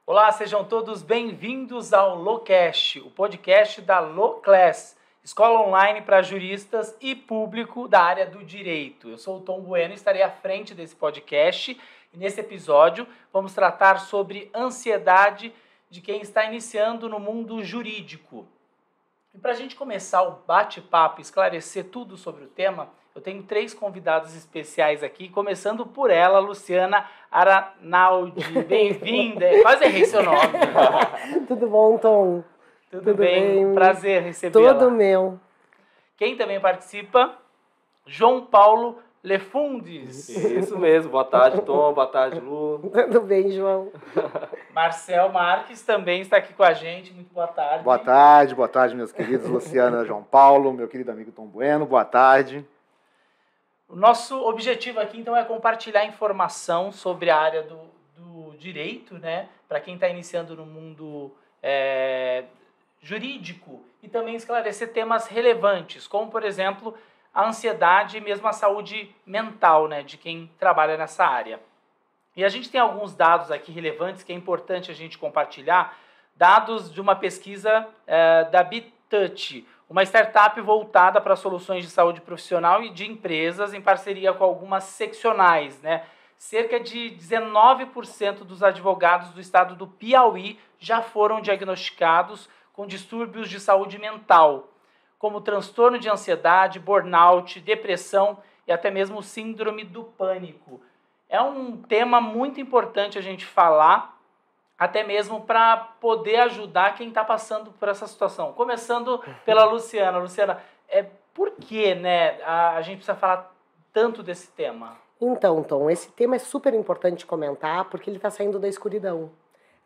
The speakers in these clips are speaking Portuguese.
Olá, sejam todos bem-vindos ao LoCast, o podcast da LoClass, escola online para juristas e público da área do direito. Eu sou o Tom Bueno e estarei à frente desse podcast e nesse episódio vamos tratar sobre ansiedade de quem está iniciando no mundo jurídico. E para a gente começar o bate-papo, esclarecer tudo sobre o tema, eu tenho 3 convidados especiais aqui, começando por ela, Luciana Aranaldi. Bem-vinda. Quase errei seu nome. Tudo bom, Tom? Tudo bem? Prazer recebê-la. Todo meu. Quem também participa? João Paulo Lefundes. Isso mesmo. Boa tarde, Tom. Boa tarde, Lu. Tudo bem, João? Marcel Marques também está aqui com a gente. Muito boa tarde. Boa tarde, meus queridos Luciana, João Paulo, meu querido amigo Tom Bueno. Boa tarde. O nosso objetivo aqui, então, é compartilhar informação sobre a área do direito, né? Para quem está iniciando no mundo jurídico e também esclarecer temas relevantes, como, por exemplo, a ansiedade e mesmo a saúde mental, né? De quem trabalha nessa área. E a gente tem alguns dados aqui relevantes que é importante a gente compartilhar, dados de uma pesquisa da BeTouch, uma startup voltada para soluções de saúde profissional e de empresas em parceria com algumas seccionais, né? Cerca de 19% dos advogados do estado do Piauí já foram diagnosticados com distúrbios de saúde mental, como transtorno de ansiedade, burnout, depressão e até mesmo síndrome do pânico. É um tema muito importante a gente falar, até mesmo para poder ajudar quem está passando por essa situação. Começando pela Luciana. Luciana, por que, né, a gente precisa falar tanto desse tema? Então, Tom, esse tema é super importante comentar porque ele está saindo da escuridão.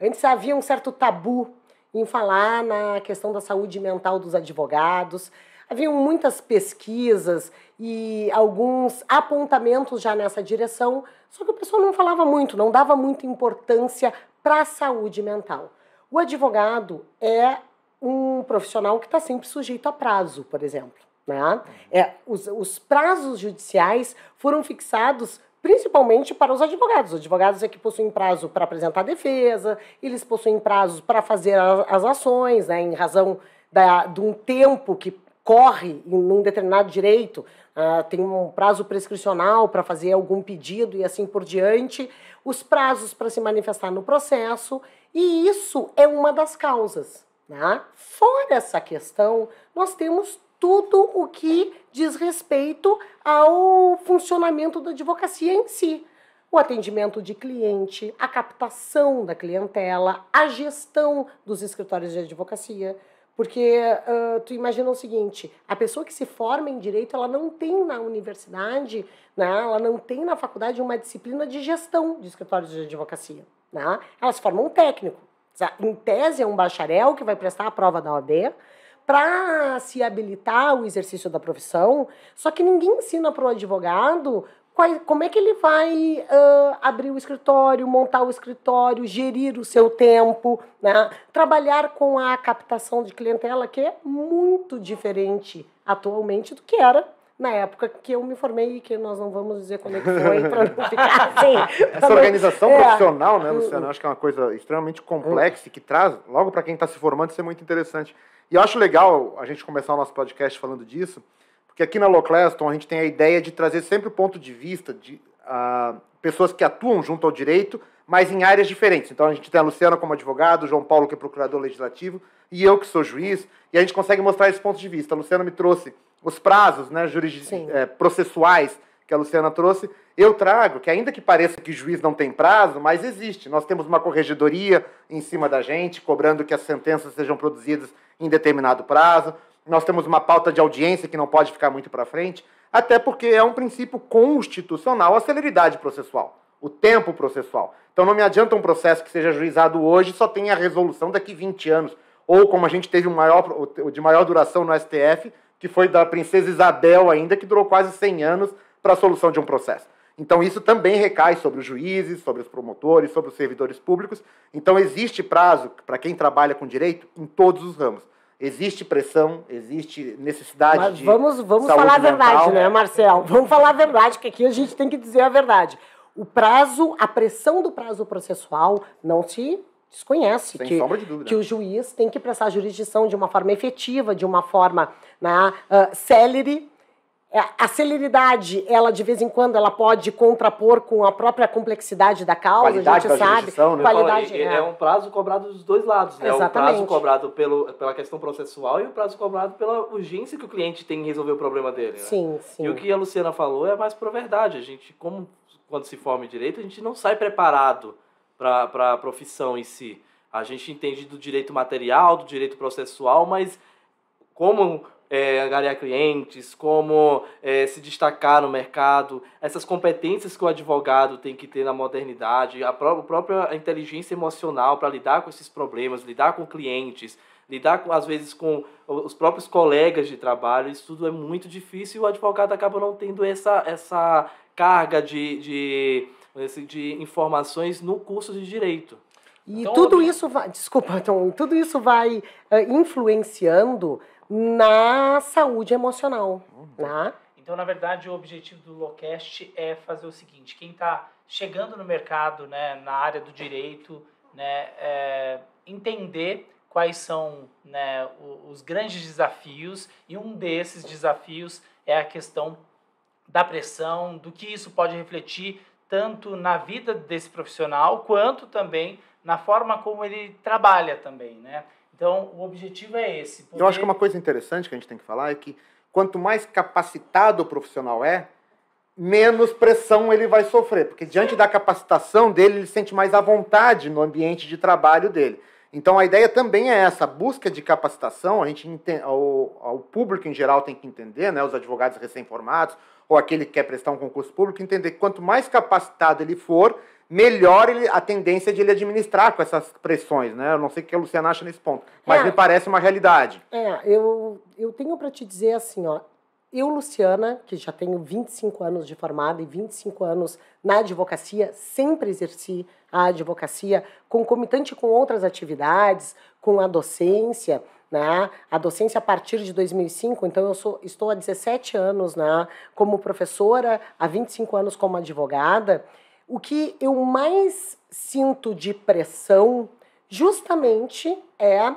Antes havia um certo tabu em falar na questão da saúde mental dos advogados. Haviam muitas pesquisas e alguns apontamentos já nessa direção, só que o pessoal não falava muito, não dava muita importância para a saúde mental. O advogado é um profissional que está sempre sujeito a prazo, por exemplo, né? Os prazos judiciais foram fixados principalmente para os advogados. Os advogados é que possuem prazo para apresentar a defesa, eles possuem prazos para fazer as ações, né, em razão de um tempo que corre em um determinado direito, tem um prazo prescricional para fazer algum pedido e assim por diante, os prazos para se manifestar no processo, e isso é uma das causas, né? Fora essa questão, nós temos tudo o que diz respeito ao funcionamento da advocacia em si. O atendimento de cliente, a captação da clientela, a gestão dos escritórios de advocacia. Porque tu imagina o seguinte, a pessoa que se forma em direito, ela não tem na universidade, né, ela não tem na faculdade uma disciplina de gestão de escritórios de advocacia, né? Ela se forma um técnico. Em tese é um bacharel que vai prestar a prova da OAB para se habilitar ao exercício da profissão, só que ninguém ensina para o advogado como é que ele vai abrir o escritório, montar o escritório, gerir o seu tempo, né? Trabalhar com a captação de clientela, que é muito diferente atualmente do que era na época que eu me formei, que nós não vamos dizer quando é que foi, para não ficar assim. Essa organização profissional, né, Luciana, acho que é uma coisa extremamente complexa e que traz, logo para quem está se formando, isso é muito interessante. E eu acho legal a gente começar o nosso podcast falando disso, porque aqui na LoClass, a gente tem a ideia de trazer sempre o ponto de vista de pessoas que atuam junto ao direito, mas em áreas diferentes. Então a gente tem a Luciana como advogado, o João Paulo que é procurador legislativo, e eu que sou juiz, e a gente consegue mostrar esse ponto de vista. A Luciana me trouxe os prazos, né, processuais que a Luciana trouxe. Eu trago, que ainda que pareça que juiz não tem prazo, mas existe. Nós temos uma corregedoria em cima da gente, cobrando que as sentenças sejam produzidas em determinado prazo. Nós temos uma pauta de audiência que não pode ficar muito para frente, até porque é um princípio constitucional a celeridade processual, o tempo processual. Então não me adianta um processo que seja juizado hoje e só tenha a resolução daqui 20 anos, ou como a gente teve o de maior duração no STF, que foi da princesa Isabel ainda, que durou quase 100 anos para a solução de um processo. Então isso também recai sobre os juízes, sobre os promotores, sobre os servidores públicos. Então existe prazo para quem trabalha com direito em todos os ramos. Existe pressão, existe necessidade. Mas vamos falar a verdade, né, Marcel? Vamos falar a verdade, que aqui a gente tem que dizer a verdade. O prazo, a pressão do prazo processual não se desconhece Sem sombra de dúvida. que o juiz tem que prestar jurisdição de uma forma efetiva, de uma forma, né, célere. A celeridade, ela de vez em quando, ela pode contrapor com a própria complexidade da causa, Qualidade a gente da sabe. jurisdição, né? Qualidade, É um prazo cobrado dos dois lados, né? Exatamente. O prazo cobrado pela questão processual e o prazo cobrado pela urgência que o cliente tem em resolver o problema dele, né? Sim, sim. E o que a Luciana falou é mais por verdade. A gente, quando se forma em direito, a gente não sai preparado para a profissão em si. A gente entende do direito material, do direito processual, mas como angariar clientes, como se destacar no mercado, essas competências que o advogado tem que ter na modernidade, a própria inteligência emocional para lidar com esses problemas, lidar com clientes, lidar, às vezes, com os próprios colegas de trabalho, isso tudo é muito difícil e o advogado acaba não tendo essa carga de informações no curso de direito. E então, tudo isso vai, desculpa, Tom, tudo isso vai influenciando na saúde emocional, né? Então, na verdade, o objetivo do Locast é fazer o seguinte: quem está chegando no mercado, né, na área do direito, né, entender quais são, né, os grandes desafios, e um desses desafios é a questão da pressão, do que isso pode refletir tanto na vida desse profissional, quanto também na forma como ele trabalha também, né? Então, o objetivo é esse. Eu acho que uma coisa interessante que a gente tem que falar é que quanto mais capacitado o profissional menos pressão ele vai sofrer, porque diante da capacitação dele, ele sente mais à vontade no ambiente de trabalho dele. Então, a ideia também é essa, a busca de capacitação, o público em geral tem que entender, né, os advogados recém-formados, ou aquele que quer prestar um concurso público, entender que quanto mais capacitado ele for, melhor a tendência de ele administrar com essas pressões, né? Eu não sei o que a Luciana acha nesse ponto, mas me parece uma realidade. Eu tenho para te dizer assim, ó, eu, Luciana, que já tenho 25 anos de formada e 25 anos na advocacia, sempre exerci a advocacia concomitante com outras atividades, com a docência, né? A docência a partir de 2005, então eu estou há 17 anos, né, como professora, há 25 anos como advogada. O que eu mais sinto de pressão justamente é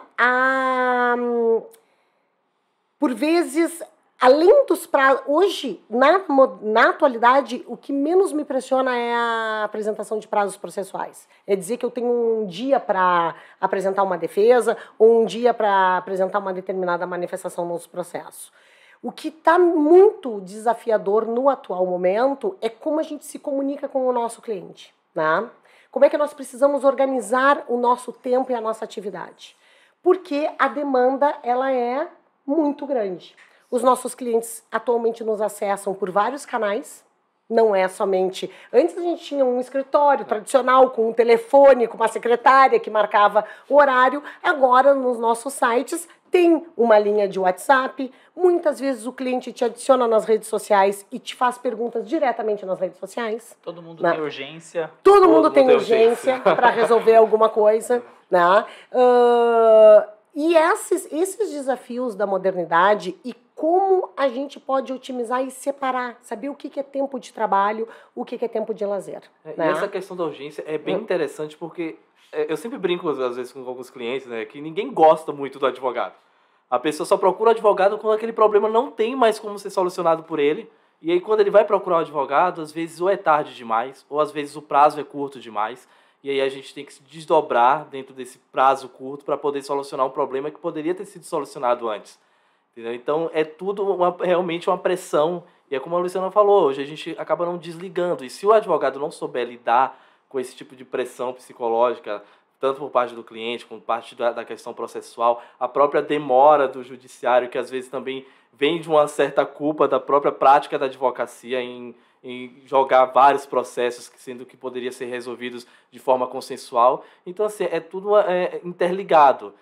por vezes, além dos prazos, hoje, na atualidade, o que menos me pressiona é a apresentação de prazos processuais. É dizer que eu tenho um dia para apresentar uma defesa ou um dia para apresentar uma determinada manifestação nos processos. O que está muito desafiador no atual momento é como a gente se comunica com o nosso cliente, né? Como é que nós precisamos organizar o nosso tempo e a nossa atividade. Porque a demanda, ela é muito grande. Os nossos clientes atualmente nos acessam por vários canais, não é somente... Antes a gente tinha um escritório tradicional com um telefone, com uma secretária que marcava o horário. Agora, nos nossos sites, tem uma linha de WhatsApp. Muitas vezes o cliente te adiciona nas redes sociais e te faz perguntas diretamente nas redes sociais. Todo mundo tem urgência. Todo mundo tem urgência para resolver alguma coisa, né? E esses desafios da modernidade e como a gente pode otimizar e separar, saber o que é tempo de trabalho, o que é tempo de lazer. E essa questão da urgência é bem interessante porque eu sempre brinco às vezes com alguns clientes, né, que ninguém gosta muito do advogado. A pessoa só procura o advogado quando aquele problema não tem mais como ser solucionado por ele. E aí quando ele vai procurar o advogado, às vezes ou é tarde demais, ou às vezes o prazo é curto demais. E aí a gente tem que se desdobrar dentro desse prazo curto para poder solucionar um problema que poderia ter sido solucionado antes. Entendeu? Então é tudo realmente uma pressão. E é como a Luciana falou, hoje a gente acaba não desligando. E se o advogado não souber lidar com esse tipo de pressão psicológica, tanto por parte do cliente, como por parte da questão processual, a própria demora do judiciário, que às vezes também vem de uma certa culpa da própria prática da advocacia em jogar vários processos, sendo que poderiam ser resolvidos de forma consensual. Então, assim, é tudo interligado.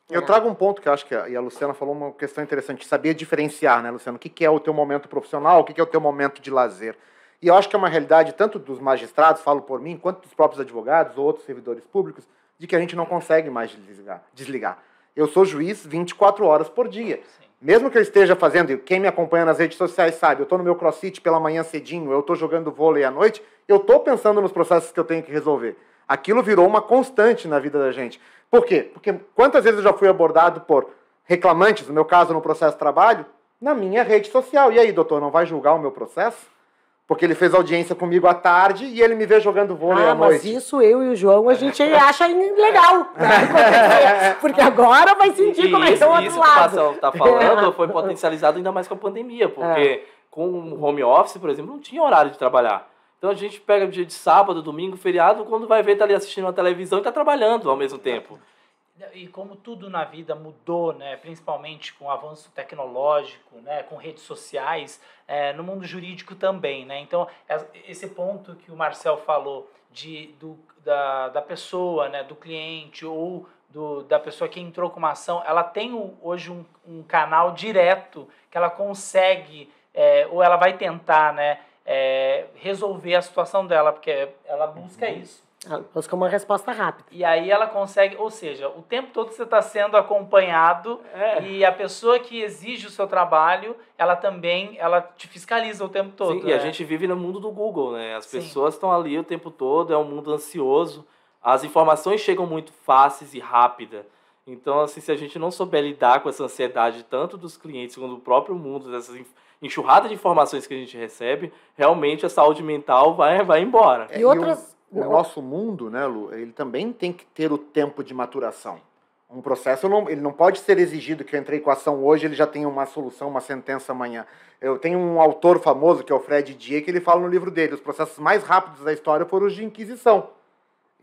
Eu trago um ponto que eu acho que a Luciana falou uma questão interessante, saber diferenciar, né, Luciana? O que é o teu momento profissional, o que é o teu momento de lazer. E eu acho que é uma realidade tanto dos magistrados, falo por mim, quanto dos próprios advogados ou outros servidores públicos, de que a gente não consegue mais desligar. Eu sou juiz 24 horas por dia. Sim. Mesmo que eu esteja fazendo, quem me acompanha nas redes sociais sabe, eu estou no meu crossfit pela manhã cedinho, eu estou jogando vôlei à noite, eu estou pensando nos processos que eu tenho que resolver. Aquilo virou uma constante na vida da gente. Por quê? Porque quantas vezes eu já fui abordado por reclamantes, no meu caso, no processo de trabalho, na minha rede social. E aí, doutor, não vai julgar o meu processo? Porque ele fez audiência comigo à tarde e ele me vê jogando vôlei à noite. Mas isso eu e o João, a gente acha legal. Né? Porque agora vai sentir como é que é o outro lado. Isso que o Marcelo está falando foi potencializado ainda mais com a pandemia, porque com o home office, por exemplo, não tinha horário de trabalhar. Então a gente pega o dia de sábado, domingo, feriado, quando vai ver, tá ali assistindo uma televisão e tá trabalhando ao mesmo tempo. E como tudo na vida mudou, né, principalmente com o avanço tecnológico, né, com redes sociais, no mundo jurídico também, né? Então, esse ponto que o Marcel falou da pessoa, né, do cliente ou da pessoa que entrou com uma ação, ela tem hoje um canal direto que ela consegue, ou ela vai tentar, né, resolver a situação dela, porque ela busca isso. Ela busca uma resposta rápida. E aí ela consegue, ou seja, o tempo todo você está sendo acompanhado e a pessoa que exige o seu trabalho, ela te fiscaliza o tempo todo. Sim, e a gente vive no mundo do Google, né? As pessoas estão ali o tempo todo, é um mundo ansioso, as informações chegam muito fáceis e rápidas. Então, assim, se a gente não souber lidar com essa ansiedade, tanto dos clientes quanto do próprio mundo, dessas enxurrada de informações que a gente recebe, realmente a saúde mental vai embora. E outras... O nosso mundo, né, Lu, ele também tem que ter o tempo de maturação. Um processo, ele não pode ser exigido que eu entrei com a ação hoje, ele já tenha uma solução, uma sentença amanhã. Eu tenho um autor famoso, que é o Fred Dier, que ele fala no livro dele, os processos mais rápidos da história foram os de Inquisição.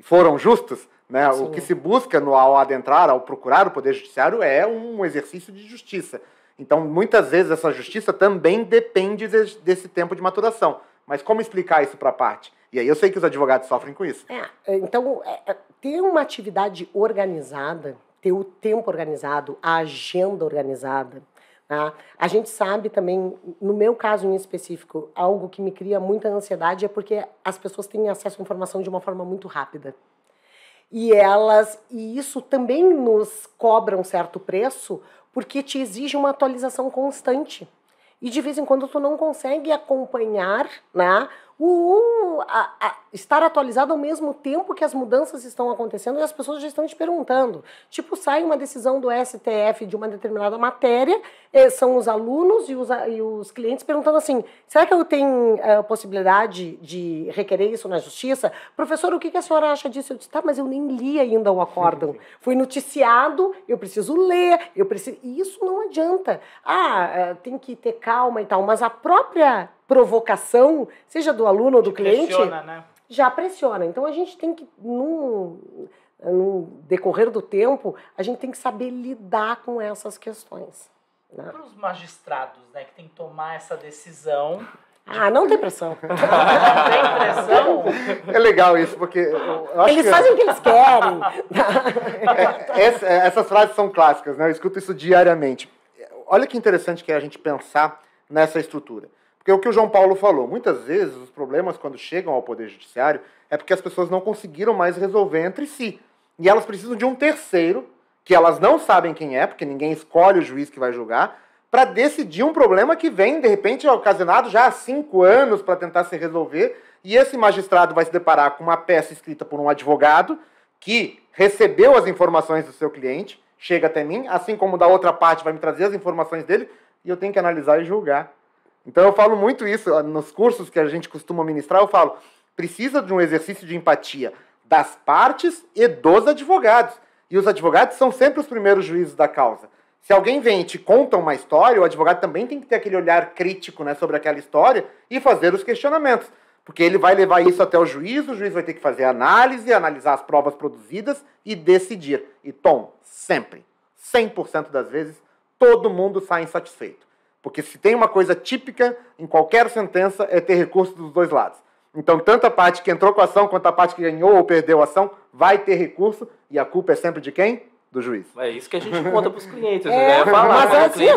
Foram justos, né? O que se busca ao adentrar, ao procurar o Poder Judiciário é um exercício de justiça. Então, muitas vezes, essa justiça também depende desse tempo de maturação. Mas como explicar isso para a parte? E aí eu sei que os advogados sofrem com isso. Então, ter uma atividade organizada, ter o tempo organizado, a agenda organizada. Tá? A gente sabe também, no meu caso em específico, algo que me cria muita ansiedade é porque as pessoas têm acesso à informação de uma forma muito rápida. E isso também nos cobra um certo preço, porque te exige uma atualização constante. E de vez em quando tu não consegue acompanhar, né, estar atualizado ao mesmo tempo que as mudanças estão acontecendo e as pessoas já estão te perguntando. Tipo, sai uma decisão do STF de uma determinada matéria, são os alunos e os clientes perguntando assim, será que eu tenho a possibilidade de requerer isso na justiça? Professor, o que a senhora acha disso? Eu disse, tá, mas eu nem li ainda o acórdão. Foi noticiado, eu preciso ler, e isso não adianta. Tem que ter calma e tal, mas a própria provocação, seja do aluno ou do cliente, pressiona, né? Já pressiona. Então a gente tem que, no decorrer do tempo, a gente tem que saber lidar com essas questões. Né? Para os magistrados, né, que tem que tomar essa decisão... não tem pressão. Não tem pressão? É legal isso, porque... eu acho eles fazem o que eles querem. Essas frases são clássicas, né? Eu escuto isso diariamente. Olha que interessante que é a gente pensar nessa estrutura. Porque o que o João Paulo falou, muitas vezes os problemas quando chegam ao Poder Judiciário é porque as pessoas não conseguiram mais resolver entre si. E elas precisam de um terceiro, que elas não sabem quem é, porque ninguém escolhe o juiz que vai julgar, para decidir um problema que vem, de repente, ocasionado já há 5 anos para tentar se resolver, e esse magistrado vai se deparar com uma peça escrita por um advogado que recebeu as informações do seu cliente, chega até mim, assim como da outra parte vai me trazer as informações dele, e eu tenho que analisar e julgar. Então eu falo muito isso, nos cursos que a gente costuma ministrar, eu falo, precisa de um exercício de empatia das partes e dos advogados. E os advogados são sempre os primeiros juízes da causa. Se alguém vem e te conta uma história, o advogado também tem que ter aquele olhar crítico, né, sobre aquela história e fazer os questionamentos. Porque ele vai levar isso até o juiz vai ter que fazer análise, analisar as provas produzidas e decidir. E, Tom, sempre, 100% das vezes, todo mundo sai insatisfeito. Porque se tem uma coisa típica em qualquer sentença é ter recurso dos dois lados. Então, tanto a parte que entrou com a ação quanto a parte que ganhou ou perdeu a ação vai ter recurso e a culpa é sempre de quem? Do juiz. É isso que a gente conta para os clientes. O cliente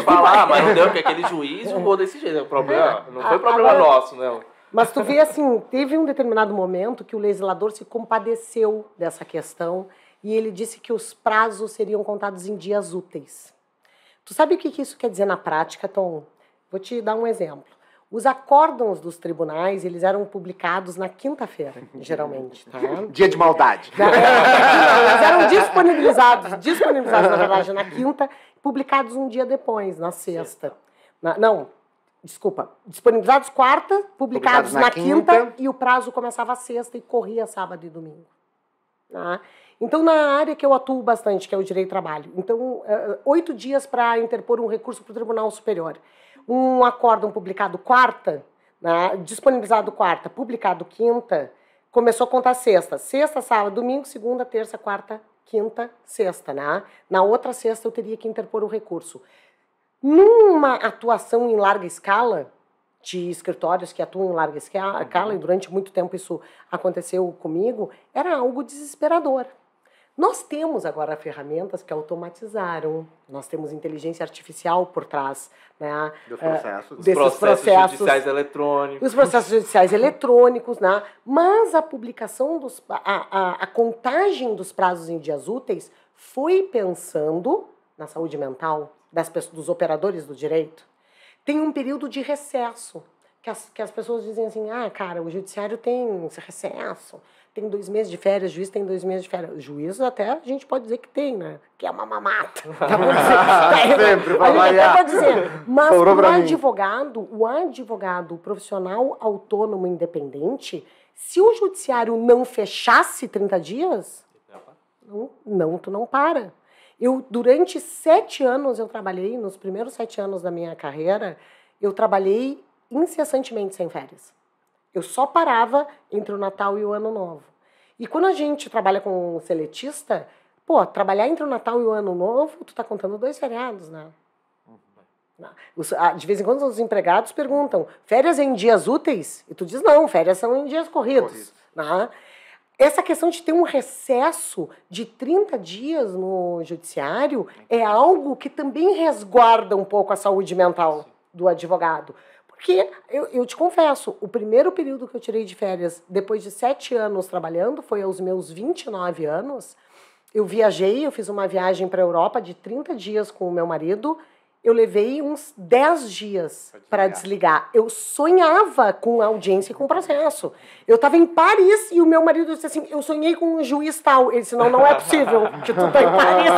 fala, mas não deu que aquele juiz julgou desse jeito. O problema não foi problema nosso, né? Mas tu vê assim, teve um determinado momento que o legislador se compadeceu dessa questão e ele disse que os prazos seriam contados em dias úteis. Tu sabe o que isso quer dizer na prática, Tom? Vou te dar um exemplo. Os acórdãos dos tribunais, eles eram publicados na quinta-feira, geralmente. Tá? Dia de maldade. Não, eles eram disponibilizados, na verdade, na quinta, publicados um dia depois, na sexta. Disponibilizados quarta, publicados na quinta, e o prazo começava sexta e corria sábado e domingo. Tá? Então, na área que eu atuo bastante, que é o direito do trabalho, então, 8 dias para interpor um recurso para o Tribunal Superior. Um acórdão publicado quarta, né, disponibilizado quarta, publicado quinta, começou a contar sexta. Sexta, sábado, domingo, segunda, terça, quarta, quinta, sexta. Né? Na outra sexta eu teria que interpor o recurso. Numa atuação em larga escala, de escritórios que atuam em larga escala, e durante muito tempo isso aconteceu comigo, era algo desesperador. Nós temos agora ferramentas que automatizaram, nós temos inteligência artificial por trás, né, desses processos judiciais eletrônicos. Os processos judiciais eletrônicos, né, mas a publicação, a contagem dos prazos em dias úteis foi pensando na saúde mental dos operadores do direito. Tem um período de recesso, que as pessoas dizem assim, cara, o judiciário tem esse recesso, tem 2 meses de férias, o juiz tem 2 meses de férias. O juiz até a gente pode dizer que tem, né? Que é uma mamata. Sempre vai variar. Pode dizer. Mas o advogado, o profissional autônomo independente, se o judiciário não fechasse 30 dias, tu não para. Durante 7 anos eu trabalhei, nos primeiros 7 anos da minha carreira, eu trabalhei incessantemente sem férias. Eu só parava entre o Natal e o Ano Novo. E quando a gente trabalha com um seletista, trabalhar entre o Natal e o Ano Novo, tu tá contando 2 feriados, né? De vez em quando os empregados perguntam, férias é em dias úteis? E tu diz, não, férias são em dias corridos. Né? Essa questão de ter um recesso de 30 dias no judiciário é algo que também resguarda um pouco a saúde mental do advogado. Porque, eu te confesso, o primeiro período que eu tirei de férias, depois de 7 anos trabalhando, foi aos meus 29 anos. Eu fiz uma viagem para a Europa de 30 dias com o meu marido. Eu levei uns 10 dias para desligar. Eu sonhava com audiência e com processo. Eu estava em Paris e o meu marido disse assim, eu sonhei com um juiz tal. Ele disse, não é possível que tu tá em Paris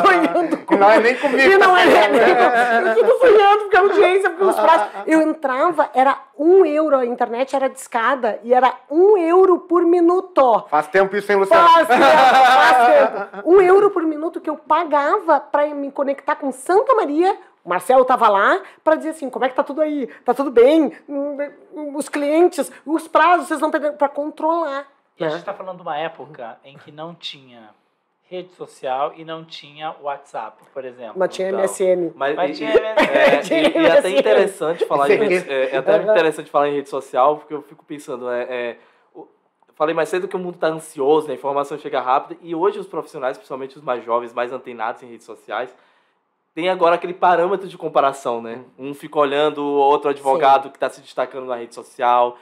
sonhando com... Não é nem comigo. E não é nem comigo. Eu tô sonhando porque a audiência, porque os prazos... Eu entrava, era €1, a internet era discada e era €1 por minuto. Faz tempo isso, hein, Luciano? Faz tempo. €1 por minuto que eu pagava para me conectar com Santa Maria. O Marcelo estava lá para dizer assim, como é que tá tudo aí? Tá tudo bem? Os clientes, os prazos, vocês não perderam, para controlar. E a gente está falando de uma época em que não tinha rede social e não tinha WhatsApp, por exemplo. Mas tinha MSN. Mas tinha MSN. E é até interessante falar em rede social, porque eu fico pensando, falei mais cedo que o mundo está ansioso, a informação chega rápida, e hoje os profissionais, principalmente os mais jovens, mais antenados em redes sociais, tem agora aquele parâmetro de comparação, né? Um fica olhando o outro advogado que está se destacando na rede social.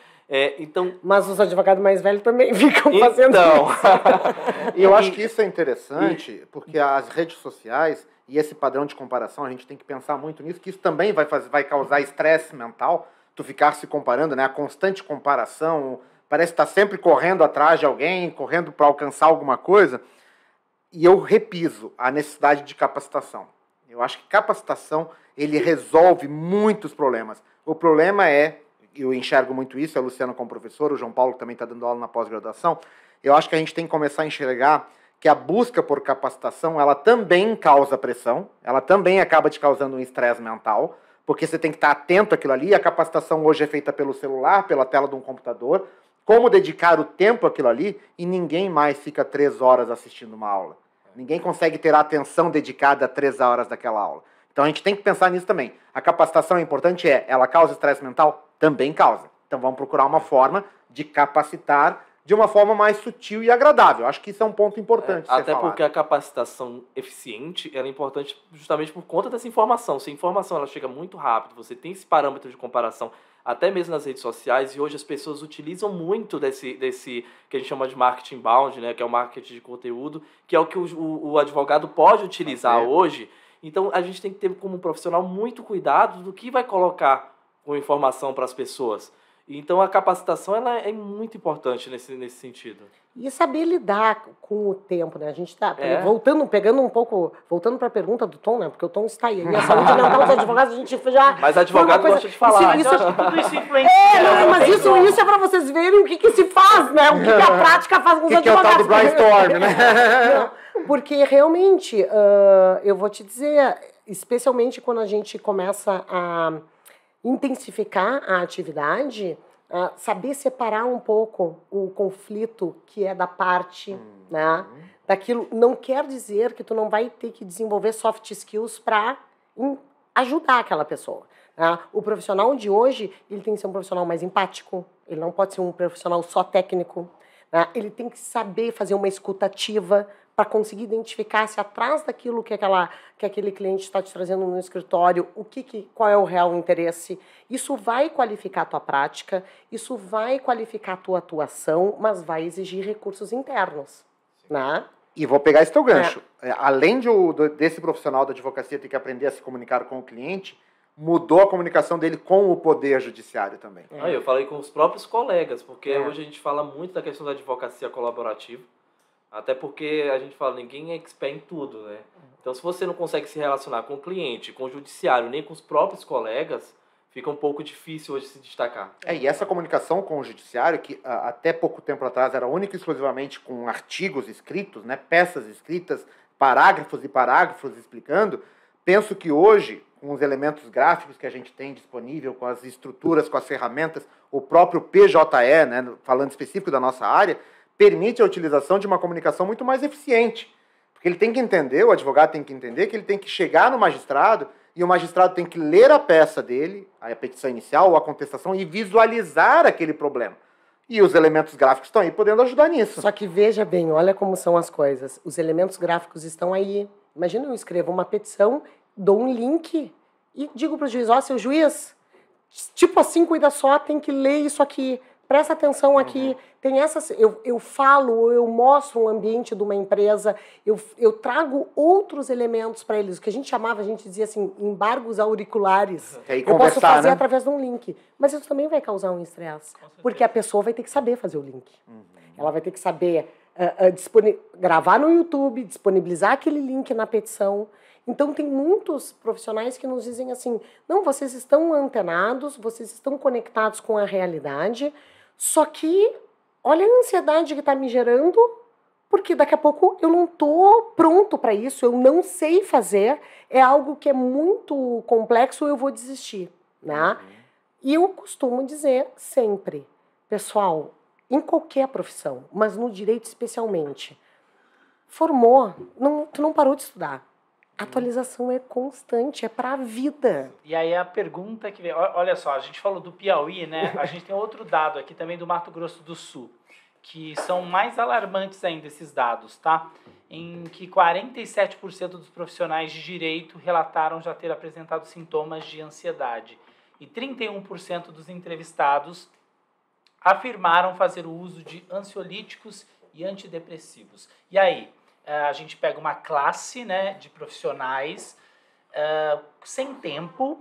Mas os advogados mais velhos também ficam fazendo isso. E eu acho que isso é interessante, porque as redes sociais e esse padrão de comparação, a gente tem que pensar muito nisso, que isso também vai causar estresse mental, tu ficar se comparando, né? A constante comparação, parece estar sempre correndo atrás de alguém, correndo para alcançar alguma coisa. E eu repiso a necessidade de capacitação. Eu acho que capacitação, ele resolve muitos problemas. O problema eu enxergo muito isso, a Luciana como professor, o João Paulo que também está dando aula na pós-graduação, eu acho que a gente tem que começar a enxergar que a busca por capacitação, ela também causa pressão, ela também acaba te causando um estresse mental, porque você tem que estar atento àquilo ali, a capacitação hoje é feita pelo celular, pela tela de um computador, como dedicar o tempo àquilo ali, e ninguém mais fica 3 horas assistindo uma aula. Ninguém consegue ter a atenção dedicada a 3 horas daquela aula. Então a gente tem que pensar nisso também. A capacitação é importante, ela causa estresse mental? Também causa. Então vamos procurar uma forma de capacitar de uma forma mais sutil e agradável. Acho que isso é um ponto importante. Até porque a capacitação eficiente ela é importante justamente por conta dessa informação. Se a informação ela chega muito rápido, você tem esse parâmetro de comparação, até mesmo nas redes sociais, e hoje as pessoas utilizam muito desse que a gente chama de marketing inbound, né, que é o marketing de conteúdo, que é o que o advogado pode utilizar hoje. Então a gente tem que ter como profissional muito cuidado do que vai colocar com informação para as pessoas. Então, a capacitação ela é muito importante nesse sentido. E saber lidar com o tempo, né? A gente está voltando para a pergunta do Tom, né? Porque o Tom está aí. E a saúde mental dos advogados, a gente já... Mas advogado gosta de falar. Isso, tudo isso influencia. Mas isso é para vocês verem o que se faz, né? O que a prática faz com os advogados. Que é o tal do brainstorm, né? Não, porque realmente, eu vou te dizer, especialmente quando a gente começa a intensificar a atividade, saber separar um pouco o conflito que é da parte, né, daquilo, não quer dizer que tu não vai ter que desenvolver soft skills para ajudar aquela pessoa. Né? O profissional de hoje, ele tem que ser um profissional mais empático, ele não pode ser um profissional só técnico, né? Ele tem que saber fazer uma escuta ativa para conseguir identificar se atrás daquilo que aquele cliente está te trazendo no escritório, qual é o real interesse. Isso vai qualificar a tua prática, isso vai qualificar a tua atuação, mas vai exigir recursos internos. Né? E vou pegar esse teu gancho. Além desse profissional da advocacia ter que aprender a se comunicar com o cliente, mudou a comunicação dele com o poder judiciário também. Eu falei com os próprios colegas, porque hoje a gente fala muito da questão da advocacia colaborativa. Até porque a gente fala, ninguém é expert em tudo, né? Então, se você não consegue se relacionar com o cliente, com o judiciário, nem com os próprios colegas, fica um pouco difícil hoje se destacar. E essa comunicação com o judiciário, que até pouco tempo atrás era única e exclusivamente com artigos escritos, né? Peças escritas, parágrafos e parágrafos explicando, penso que hoje, com os elementos gráficos que a gente tem disponível, com as estruturas, com as ferramentas, o próprio PJE, né? Falando específico da nossa área, permite a utilização de uma comunicação muito mais eficiente. Porque ele tem que entender, o advogado tem que entender que ele tem que chegar no magistrado e o magistrado tem que ler a peça dele, a petição inicial ou a contestação, e visualizar aquele problema. E os elementos gráficos estão aí podendo ajudar nisso. Só que veja bem, olha como são as coisas. Os elementos gráficos estão aí. Imagina eu escrevo uma petição, dou um link e digo para o juiz, seu juiz, tipo assim, cuida só, tem que ler isso aqui. Presta atenção aqui, tem essas. Eu falo, eu mostro um ambiente de uma empresa, eu trago outros elementos para eles. O que a gente dizia assim, embargos auriculares. Eu posso fazer através de um link. Mas isso também vai causar um estresse. Porque a pessoa vai ter que saber fazer o link. Ela vai ter que saber gravar no YouTube, disponibilizar aquele link na petição. Então, tem muitos profissionais que nos dizem assim, não, vocês estão antenados, vocês estão conectados com a realidade, só que olha a ansiedade que está me gerando, porque daqui a pouco eu não estou pronto para isso, eu não sei fazer, é algo que é muito complexo, eu vou desistir. Né? E eu costumo dizer sempre, pessoal, em qualquer profissão, mas no direito especialmente, formou, tu não parou de estudar. Atualização é constante, é para a vida. E aí a pergunta que vem, olha só, a gente falou do Piauí, né? A gente tem outro dado aqui também do Mato Grosso do Sul, que são mais alarmantes ainda esses dados, tá? Em que 47% dos profissionais de direito relataram já ter apresentado sintomas de ansiedade e 31% dos entrevistados afirmaram fazer o uso de ansiolíticos e antidepressivos. E aí? A gente pega uma classe, né, de profissionais sem tempo,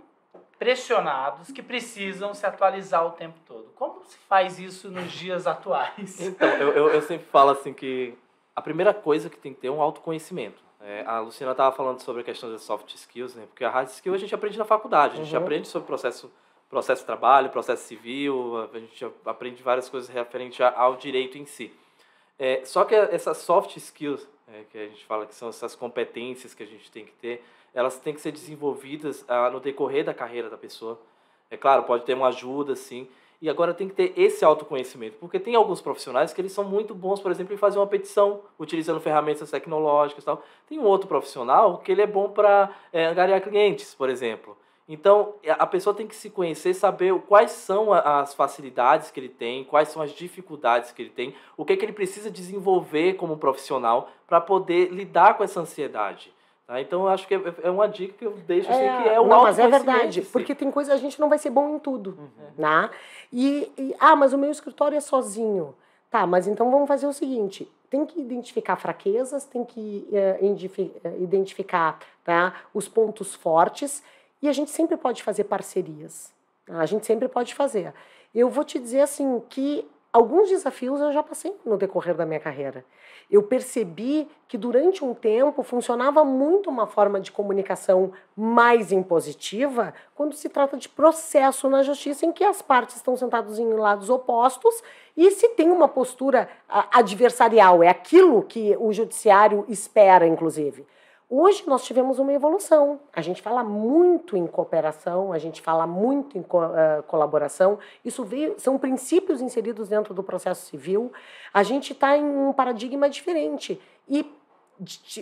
pressionados, que precisam se atualizar o tempo todo. Como se faz isso nos dias atuais? Então, eu sempre falo assim que a primeira coisa que tem que ter é um autoconhecimento. A Luciana estava falando sobre a questão das soft skills, né, porque a hard skill a gente aprende na faculdade, a gente aprende sobre processo de trabalho, processo civil, a gente aprende várias coisas referentes ao direito em si. Só que essas soft skills, que a gente fala que são essas competências que a gente tem que ter, elas têm que ser desenvolvidas no decorrer da carreira da pessoa. É claro, pode ter uma ajuda, sim, e agora tem que ter esse autoconhecimento, porque tem alguns profissionais que eles são muito bons, por exemplo, em fazer uma petição, utilizando ferramentas tecnológicas e tal. Tem um outro profissional que ele é bom para angariar clientes, por exemplo. Então, a pessoa tem que se conhecer, saber quais são as facilidades que ele tem, quais são as dificuldades que ele tem, o que ele precisa desenvolver como profissional para poder lidar com essa ansiedade. Tá? Então, eu acho que é uma dica que eu deixo assim, que é o não, mas é verdade, porque tem coisa, a gente não vai ser bom em tudo. Né? Mas o meu escritório é sozinho. Tá, mas então vamos fazer o seguinte, tem que identificar fraquezas, tem que identificar, tá, os pontos fortes, e a gente sempre pode fazer parcerias. A gente sempre pode fazer. Eu vou te dizer assim que alguns desafios eu já passei no decorrer da minha carreira. Eu percebi que durante um tempo funcionava muito uma forma de comunicação mais impositiva quando se trata de processo na justiça em que as partes estão sentadas em lados opostos e se tem uma postura adversarial. É aquilo que o judiciário espera, inclusive. Hoje nós tivemos uma evolução. A gente fala muito em cooperação, a gente fala muito em colaboração. Isso são princípios inseridos dentro do processo civil. A gente está em um paradigma diferente. E,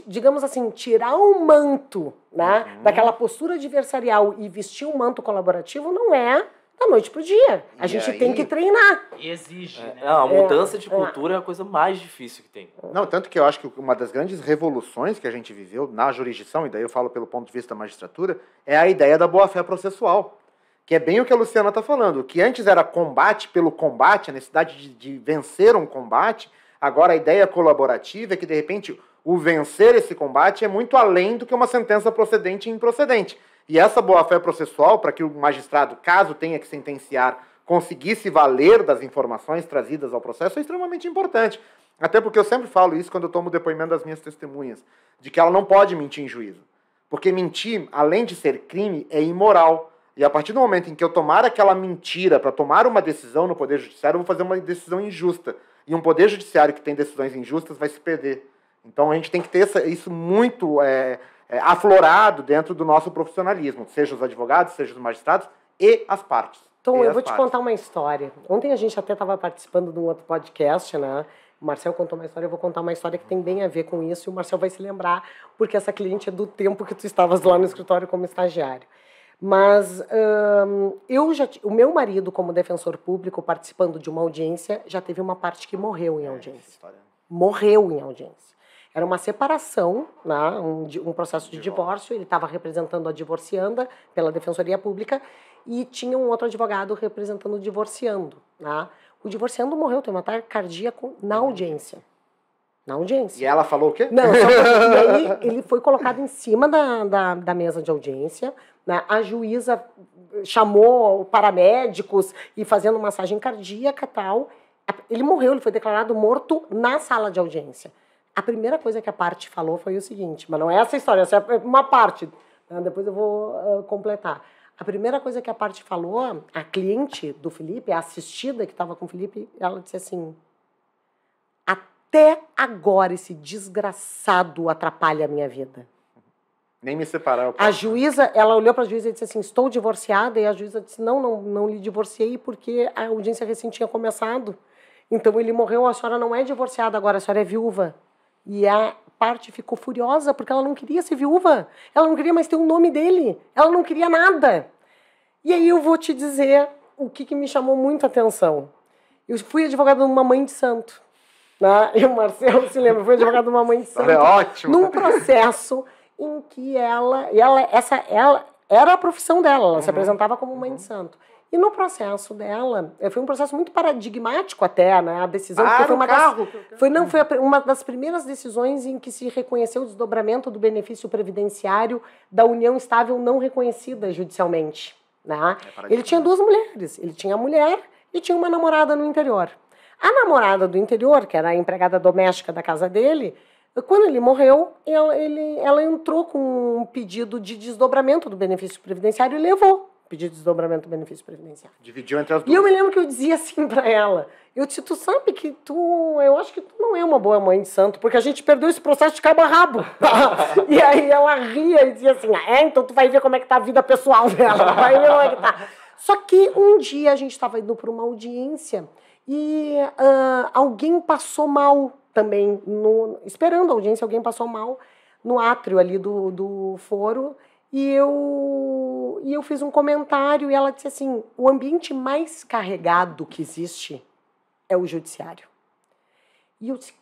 digamos assim, tirar o manto, né, daquela postura adversarial e vestir um manto colaborativo não é da noite para o dia. A gente tem que treinar. E exige, né? A mudança de cultura é a coisa mais difícil que tem. Não, tanto que eu acho que uma das grandes revoluções que a gente viveu na jurisdição, e daí eu falo pelo ponto de vista da magistratura, é a ideia da boa-fé processual. Que é bem o que a Luciana está falando. O que antes era combate pelo combate, a necessidade de vencer um combate, agora a ideia colaborativa é que, de repente, o vencer esse combate é muito além do que uma sentença procedente e improcedente. E essa boa-fé processual, para que o magistrado, caso tenha que sentenciar, conseguisse valer das informações trazidas ao processo, é extremamente importante. Até porque eu sempre falo isso quando eu tomo o depoimento das minhas testemunhas, de que ela não pode mentir em juízo. Porque mentir, além de ser crime, é imoral. E a partir do momento em que eu tomar aquela mentira para tomar uma decisão no Poder Judiciário, eu vou fazer uma decisão injusta. E um Poder Judiciário que tem decisões injustas vai se perder. Então a gente tem que ter isso muito aflorado dentro do nosso profissionalismo, seja os advogados, seja os magistrados e as partes. Então, eu vou te contar uma história. Ontem a gente até estava participando de um outro podcast, né? O Marcel contou uma história, eu vou contar uma história que tem bem a ver com isso, e o Marcel vai se lembrar, porque essa cliente é do tempo que tu estavas lá no escritório como estagiário. Mas o meu marido, como defensor público, participando de uma audiência, já teve uma parte que morreu em audiência. Morreu em audiência. Era uma separação, né, um processo de divórcio, ele estava representando a divorcianda pela Defensoria Pública e tinha um outro advogado representando o divorciando. Né? O divorciando morreu, teve um ataque cardíaco na audiência. Na audiência. E ela falou o quê? Não, só que, e aí ele foi colocado em cima da mesa de audiência, né? A juíza chamou paramédicos e fazendo massagem cardíaca e tal. Ele morreu, ele foi declarado morto na sala de audiência. A primeira coisa que a parte falou foi o seguinte, mas não é essa história, essa é uma parte, né? Depois eu vou completar. A primeira coisa que a parte falou, a cliente do Felipe, a assistida que estava com o Felipe, ela disse assim, até agora esse desgraçado atrapalha a minha vida. Nem me separar. A juíza, ela olhou para a juíza e disse assim, estou divorciada, e a juíza disse, não lhe divorciei porque a audiência recém tinha começado. Então ele morreu, a senhora não é divorciada agora, a senhora é viúva. E a parte ficou furiosa porque ela não queria ser viúva. Ela não queria mais ter o nome dele. Ela não queria nada. E aí eu vou te dizer o que me chamou muito a atenção. Eu fui advogada de uma mãe de santo. Né? E o Marcelo se lembra, eu fui advogada de uma mãe de santo. É ótimo. Num processo em que ela era a profissão dela. Ela se apresentava como mãe de santo. E no processo dela, foi um processo muito paradigmático até, né? A decisão que foi uma das primeiras decisões em que se reconheceu o desdobramento do benefício previdenciário da união estável não reconhecida judicialmente, né? Ele tinha duas mulheres, ele tinha a mulher e tinha uma namorada no interior. A namorada do interior, que era a empregada doméstica da casa dele, quando ele morreu, ela entrou com um pedido de desdobramento do benefício previdenciário e levou pedido de desdobramento do benefício previdenciário. Dividiu entre as duas. E eu me lembro que eu dizia assim pra ela, eu disse, tu sabe que eu acho que tu não é uma boa mãe de santo, porque a gente perdeu esse processo de cabo a rabo. E aí ela ria e dizia assim, então tu vai ver como é que tá a vida pessoal dela, vai ver como é que tá. Só que um dia a gente estava indo para uma audiência e alguém passou mal também, esperando a audiência, alguém passou mal no átrio ali do foro, e eu fiz um comentário e ela disse assim, o ambiente mais carregado que existe é o judiciário. E eu disse,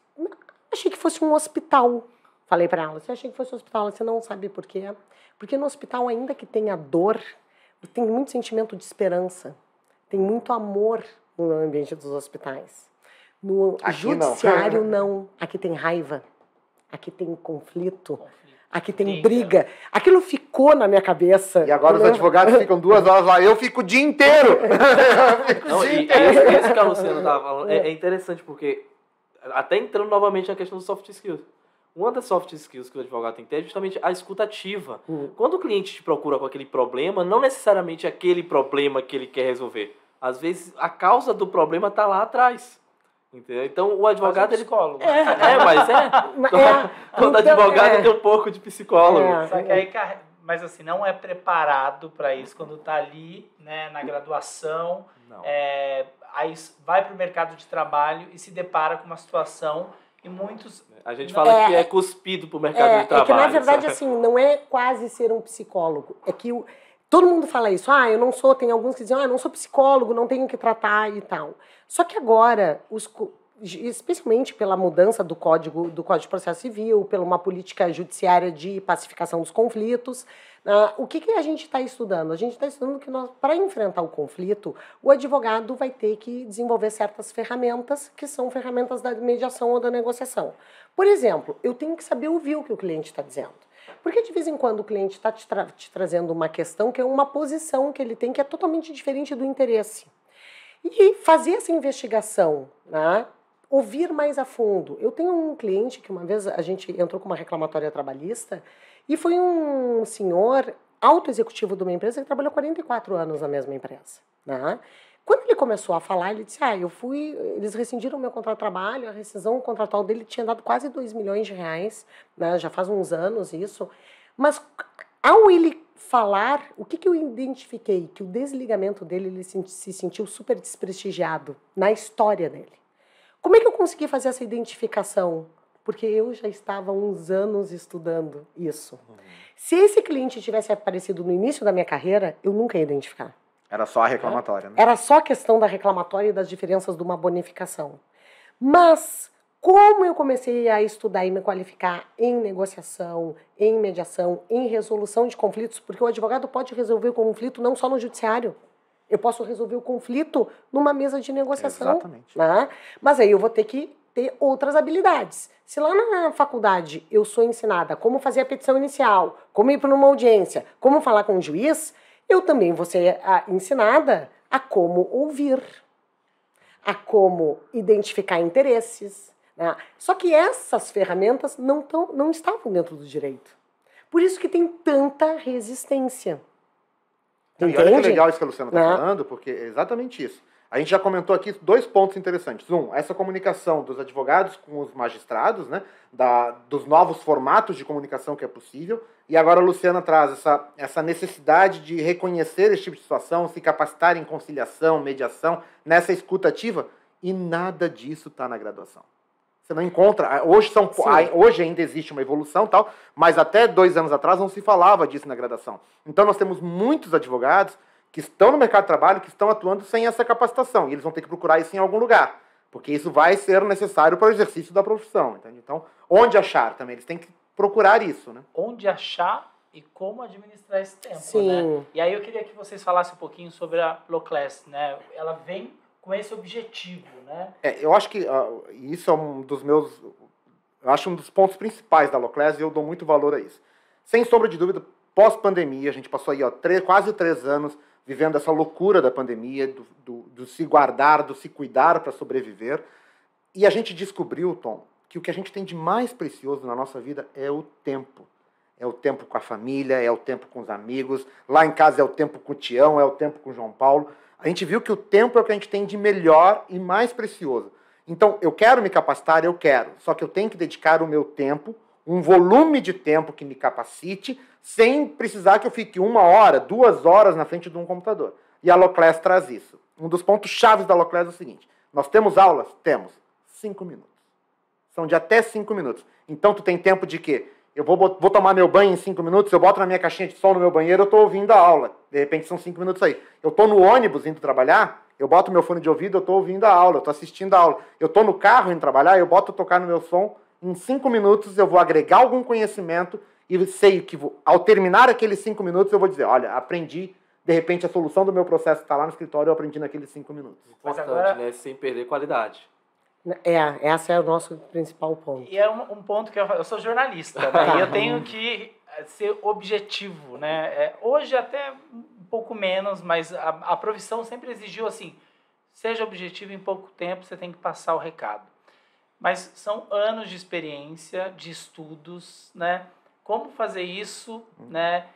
achei que fosse um hospital. Falei para ela, você achei que fosse um hospital? Ela disse, não sabe por quê? Porque no hospital, ainda que tenha dor, tem muito sentimento de esperança, tem muito amor no ambiente dos hospitais. No judiciário, não. Aqui tem raiva, aqui tem conflito, aqui tem briga. Aquilo fica ficou na minha cabeça. E agora os advogados ficam 2 horas lá, eu fico o dia inteiro. Não, e isso que a Luciana estava falando é interessante, porque até entrando novamente na questão dos soft skills. Uma das soft skills que o advogado tem que ter é justamente a escuta ativa. Quando o cliente te procura com aquele problema, não necessariamente aquele problema que ele quer resolver. Às vezes, a causa do problema está lá atrás. Entendeu? Então, o advogado... Mas psicólogo. Todo advogado tem um pouco de psicólogo. Só que aí, mas assim, não é preparado para isso quando está ali, né, na graduação. Não. Aí vai para o mercado de trabalho e se depara com uma situação e muitos... A gente fala que é cuspido para o mercado de trabalho. É que, na verdade, assim, não é quase ser um psicólogo. É que todo mundo fala isso. Eu não sou... Tem alguns que dizem, eu não sou psicólogo, não tenho que tratar e tal. Só que agora, especialmente pela mudança do Código de Processo Civil, pela uma política judiciária de pacificação dos conflitos, o que a gente está estudando? A gente está estudando que para enfrentar o conflito, o advogado vai ter que desenvolver certas ferramentas, que são ferramentas da mediação ou da negociação. Por exemplo, eu tenho que saber ouvir o que o cliente está dizendo. Porque de vez em quando o cliente está te trazendo uma questão que é uma posição que ele tem que é totalmente diferente do interesse. E fazer essa investigação, né? Ouvir mais a fundo. Eu tenho um cliente que uma vez a gente entrou com uma reclamatória trabalhista e foi um senhor alto executivo de uma empresa que trabalhou 44 anos na mesma empresa, né? Quando ele começou a falar, ele disse, eles rescindiram meu contrato de trabalho, a rescisão contratual dele tinha dado quase 2 milhões de reais, né? Já faz uns anos isso, mas ao ele falar, o que eu identifiquei? Que o desligamento dele, ele se sentiu super desprestigiado na história dele. Como é que eu consegui fazer essa identificação? Porque eu já estava há uns anos estudando isso. Se esse cliente tivesse aparecido no início da minha carreira, eu nunca ia identificar. Era só a reclamatória, né? Era só a questão da reclamatória e das diferenças de uma bonificação. Mas, como eu comecei a estudar e me qualificar em negociação, em mediação, em resolução de conflitos, porque o advogado pode resolver o conflito não só no judiciário. Eu posso resolver o conflito numa mesa de negociação. Exatamente. Né? Mas aí eu vou ter que ter outras habilidades. Se lá na faculdade eu sou ensinada como fazer a petição inicial, como ir para uma audiência, como falar com o juiz, eu também vou ser ensinada a como ouvir, a como identificar interesses. Né? Só que essas ferramentas não estavam dentro do direito. Por isso que tem tanta resistência. E olha que legal isso que a Luciana está falando, porque é exatamente isso. A gente já comentou aqui 2 pontos interessantes. Essa comunicação dos advogados com os magistrados, né, dos novos formatos de comunicação que é possível. E agora a Luciana traz essa necessidade de reconhecer esse tipo de situação, se capacitar em conciliação, mediação, nessa escuta ativa. E nada disso está na graduação. Você não encontra. Hoje ainda existe uma evolução, tal, mas até 2 anos atrás não se falava disso na graduação. Então nós temos muitos advogados que estão no mercado de trabalho, que estão atuando sem essa capacitação. E eles vão ter que procurar isso em algum lugar, porque isso vai ser necessário para o exercício da profissão. Entende? Então, onde achar também? Eles têm que procurar isso. Né? Onde achar e como administrar esse tempo. Sim. Né? E aí eu queria que vocês falassem um pouquinho sobre a Loclass. Né? Ela vem com esse objetivo, né? Eu acho que isso é um dos pontos principais da Loclass e eu dou muito valor a isso. Sem sombra de dúvida, pós-pandemia, a gente passou aí quase 3 anos vivendo essa loucura da pandemia, do se guardar, do se cuidar para sobreviver. E a gente descobriu, Tom, que o que a gente tem de mais precioso na nossa vida é o tempo. É o tempo com a família, é o tempo com os amigos. Lá em casa é o tempo com o Tião, é o tempo com o João Paulo. A gente viu que o tempo é o que a gente tem de melhor e mais precioso. Então, eu quero me capacitar, eu quero. Só que eu tenho que dedicar o meu tempo, um volume de tempo que me capacite, sem precisar que eu fique 1 hora, 2 horas na frente de um computador. E a Loclass traz isso. Um dos pontos chaves da Loclass é o seguinte. Nós temos aulas? Temos. 5 minutos. São de até 5 minutos. Então, tu tem tempo de quê? Eu vou tomar meu banho em 5 minutos, eu boto na minha caixinha de som no meu banheiro, eu estou ouvindo a aula. De repente são 5 minutos aí. Eu estou no ônibus indo trabalhar, eu boto meu fone de ouvido, eu estou ouvindo a aula, eu estou assistindo a aula. Eu estou no carro indo trabalhar, eu boto tocar no meu som. Em 5 minutos eu vou agregar algum conhecimento e sei que ao terminar aqueles 5 minutos eu vou dizer, olha, aprendi, de repente a solução do meu processo está lá no escritório, eu aprendi naqueles 5 minutos. Importante, agora, né? Sem perder qualidade. Esse é o nosso principal ponto. E é um ponto que eu sou jornalista, né? E eu tenho que ser objetivo, né? Hoje até um pouco menos, mas a profissão sempre exigiu assim, seja objetivo, em pouco tempo você tem que passar o recado. Mas são anos de experiência, de estudos, né? Como fazer isso, né?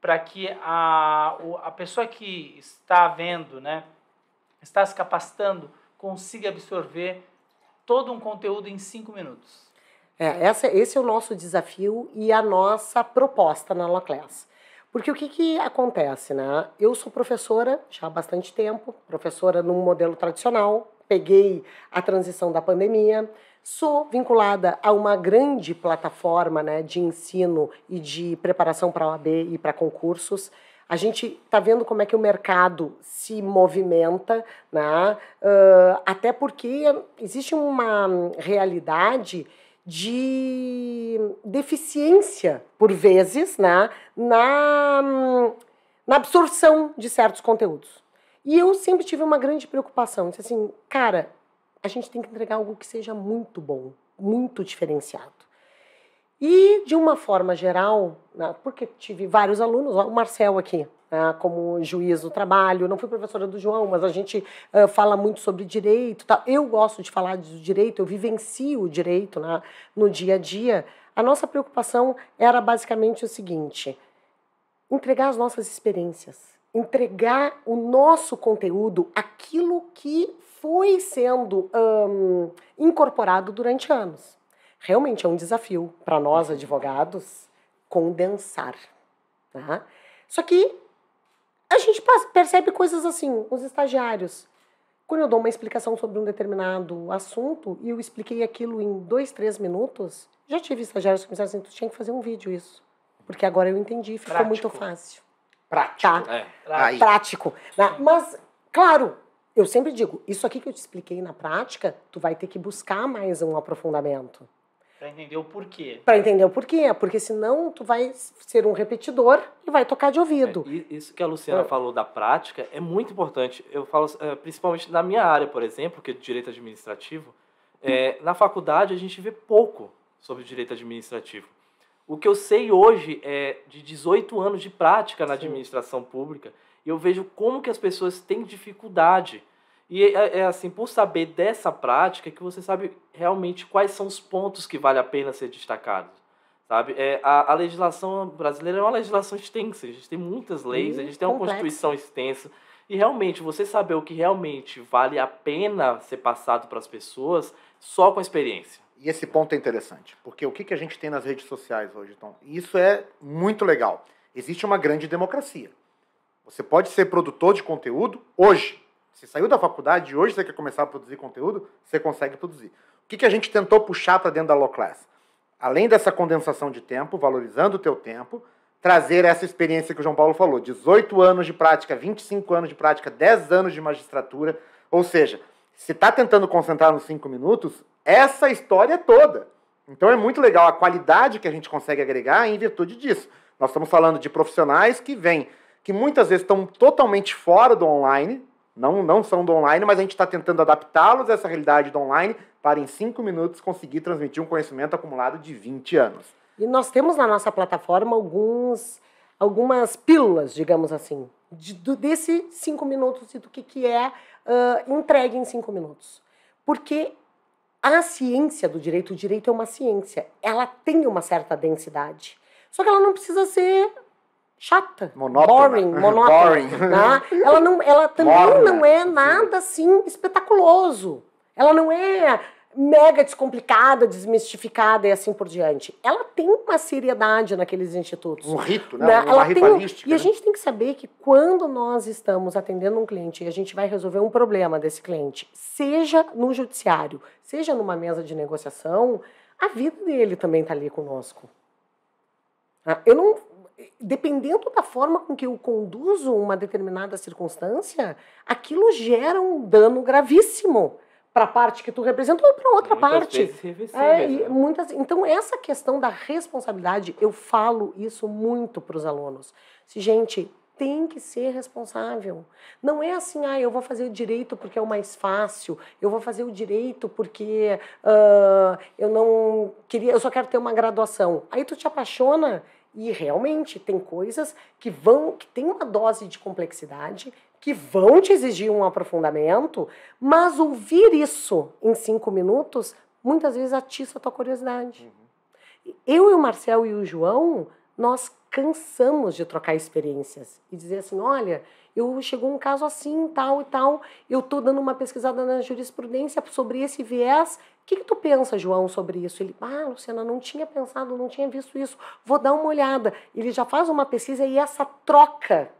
Para que a pessoa que está vendo, né? Está se capacitando, consiga absorver todo um conteúdo em 5 minutos. Esse é o nosso desafio e a nossa proposta na Loclass. Porque o que acontece, né? Eu sou professora já há bastante tempo, professora num modelo tradicional, peguei a transição da pandemia, sou vinculada a uma grande plataforma, né, de ensino e de preparação para a OAB e para concursos. A gente está vendo como é que o mercado se movimenta, né? Até porque existe uma realidade de deficiência, por vezes, né, na absorção de certos conteúdos. E eu sempre tive uma grande preocupação, disse assim, cara, a gente tem que entregar algo que seja muito bom, muito diferenciado. E, de uma forma geral, né, porque tive vários alunos, o Marcel aqui, né, como juiz do trabalho, não fui professora do João, mas a gente fala muito sobre direito. Tá? Eu gosto de falar de direito, eu vivencio o direito, né, no dia a dia. A nossa preocupação era basicamente o seguinte, entregar as nossas experiências, entregar o nosso conteúdo, aquilo que foi sendo incorporado durante anos. Realmente é um desafio para nós, advogados, condensar. Tá? Só que a gente percebe coisas assim, os estagiários. Quando eu dou uma explicação sobre um determinado assunto e eu expliquei aquilo em 2, 3 minutos, já tive estagiários que me disseram assim, tu tinha que fazer um vídeo isso. Porque agora eu entendi, ficou muito fácil. Prático. Tá? Prático. Né? Mas, claro, eu sempre digo, isso aqui que eu te expliquei na prática, tu vai ter que buscar mais um aprofundamento. Para entender o porquê. Para entender o porquê, porque senão tu vai ser um repetidor e vai tocar de ouvido. Isso que a Luciana falou da prática é muito importante. Eu falo principalmente na minha área, por exemplo, que é direito administrativo. Na faculdade a gente vê pouco sobre direito administrativo. O que eu sei hoje é de 18 anos de prática na administração pública e eu vejo como que as pessoas têm dificuldade. E assim, por saber dessa prática, que você sabe realmente quais são os pontos que vale a pena ser destacados, sabe? A legislação brasileira é uma legislação extensa, a gente tem muitas leis, a gente tem uma Constituição extensa, e realmente, você saber o que realmente vale a pena ser passado para as pessoas, só com a experiência. E esse ponto é interessante, porque o que a gente tem nas redes sociais hoje, Tom? Isso é muito legal. Existe uma grande democracia. Você pode ser produtor de conteúdo hoje. Você saiu da faculdade e hoje você quer começar a produzir conteúdo, você consegue produzir. O que a gente tentou puxar para dentro da Loclass? Além dessa condensação de tempo, valorizando o teu tempo, trazer essa experiência que o João Paulo falou, 18 anos de prática, 25 anos de prática, 10 anos de magistratura, ou seja, se está tentando concentrar nos 5 minutos, essa história toda. Então é muito legal a qualidade que a gente consegue agregar em virtude disso. Nós estamos falando de profissionais que vêm, que muitas vezes estão totalmente fora do online, não são do online, mas a gente está tentando adaptá-los a essa realidade do online para, em 5 minutos, conseguir transmitir um conhecimento acumulado de 20 anos. E nós temos na nossa plataforma algumas pílulas, digamos assim, desses 5 minutos e do que é entregue em 5 minutos. Porque a ciência do direito, o direito é uma ciência, ela tem uma certa densidade. Só que ela não precisa ser chata, boring, monótona. Né? Ela também não é nada assim espetaculoso. Ela não é mega descomplicada, desmistificada e assim por diante. Ela tem uma seriedade naqueles institutos. Um rito, né? Uma ritualística. E a gente tem que saber que quando nós estamos atendendo um cliente e a gente vai resolver um problema desse cliente, seja no judiciário, seja numa mesa de negociação, a vida dele também está ali conosco. Dependendo da forma com que eu conduzo uma determinada circunstância, aquilo gera um dano gravíssimo para a parte que tu representa ou para outra parte. Então, essa questão da responsabilidade, eu falo isso muito para os alunos. Gente, tem que ser responsável. Não é assim, eu vou fazer o direito porque é o mais fácil, eu vou fazer o direito porque eu só quero ter uma graduação. Aí tu te apaixona E realmente tem coisas que tem uma dose de complexidade, que vão te exigir um aprofundamento, mas ouvir isso em 5 minutos, muitas vezes atiça a tua curiosidade. Eu e o Marcel e o João, nós cansamos de trocar experiências e dizer assim, olha, chegou um caso assim, tal e tal, eu estou dando uma pesquisada na jurisprudência sobre esse viés, o que tu pensa, João, sobre isso? Ele, Luciana, não tinha pensado, não tinha visto isso, vou dar uma olhada. Ele já faz uma pesquisa e essa troca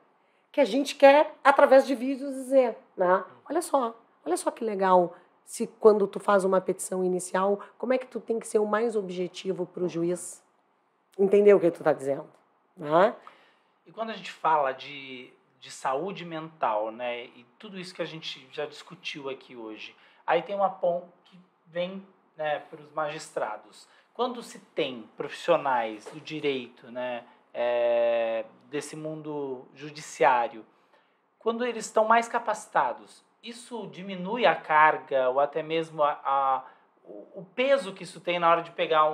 que a gente quer, através de vídeos, dizer, né? Olha só que legal, se quando tu faz uma petição inicial, como é que tu tem que ser o mais objetivo para o juiz entender o que tu está dizendo, né? E quando a gente fala de saúde mental, né, e tudo isso que a gente já discutiu aqui hoje, aí tem uma ponta que vem, né, para os magistrados. Quando se tem profissionais do direito, né, desse mundo judiciário, quando eles estão mais capacitados, isso diminui a carga ou até mesmo o peso que isso tem na hora de pegar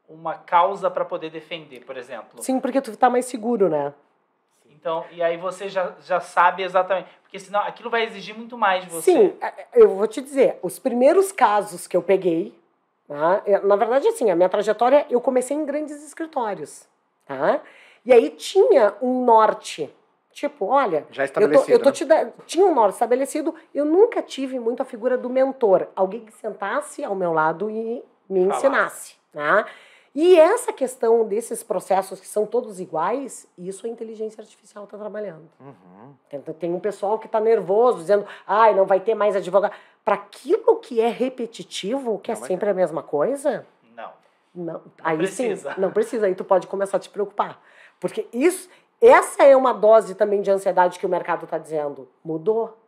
uma causa para poder defender, por exemplo? Sim, porque tu tá mais seguro, né? Então, e aí você já sabe exatamente, porque senão aquilo vai exigir muito mais de você. Sim, eu vou te dizer, os primeiros casos que eu peguei, tá? Na verdade, assim, a minha trajetória, eu comecei em grandes escritórios, tá? E aí tinha um norte, tipo, olha, já estabelecido, tinha um norte estabelecido, eu nunca tive muito a figura do mentor, alguém que sentasse ao meu lado e me ensinasse, tá? E essa questão desses processos que são todos iguais, isso a inteligência artificial está trabalhando. Tem um pessoal que está nervoso, dizendo, não vai ter mais advogado. Para aquilo que é repetitivo, que é sempre a mesma coisa... Não aí precisa. Sim, não precisa. Aí tu pode começar a te preocupar. Porque essa é uma dose também de ansiedade que o mercado está dizendo. Mudou.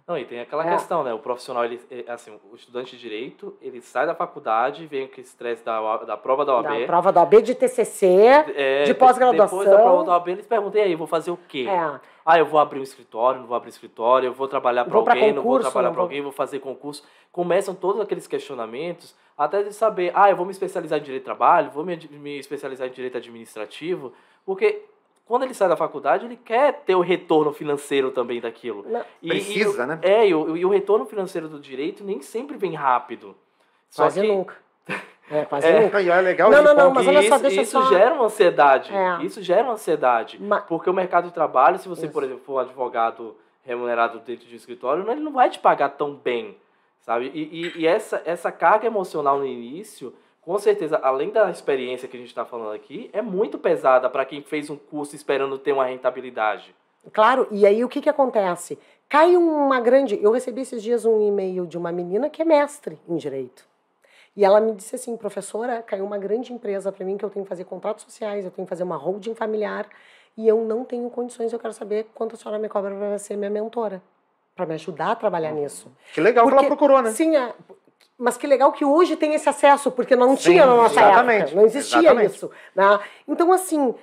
Não, e tem aquela questão, né? O profissional, assim, o estudante de direito, ele sai da faculdade, vem com estresse da prova da OAB. Da prova da OAB, de TCC, de pós-graduação. Depois da prova da OAB, eles perguntam, e aí, vou fazer o quê? Eu vou abrir um escritório, não vou abrir escritório, eu vou trabalhar para alguém, não vou trabalhar para alguém, vou fazer concurso. Começam todos aqueles questionamentos, até de saber, eu vou me especializar em direito de trabalho, vou me especializar em direito administrativo, porque... Quando ele sai da faculdade, ele quer ter o retorno financeiro também daquilo. Precisa, né? E o retorno financeiro do direito nem sempre vem rápido. Quase nunca. Quase nunca. E é legal mas olha só, deixa isso gera uma ansiedade. Isso gera uma ansiedade. Mas... Porque o mercado de trabalho, se você, por exemplo, for um advogado remunerado dentro de um escritório, ele não vai te pagar tão bem, sabe? E essa carga emocional no início... Com certeza, além da experiência que a gente está falando aqui, é muito pesada para quem fez um curso esperando ter uma rentabilidade. Claro, e aí o que acontece? Cai uma grande... Eu recebi esses dias um e-mail de uma menina que é mestre em Direito. E ela me disse assim, professora, caiu uma grande empresa para mim que eu tenho que fazer contratos sociais, eu tenho que fazer uma holding familiar e eu não tenho condições, eu quero saber quanto a senhora me cobra para ser minha mentora, para me ajudar a trabalhar nisso. Que legal que ela procurou, né? Sim, mas que legal que hoje tem esse acesso, porque não tinha na nossa época, não existia isso. Né? Então, assim,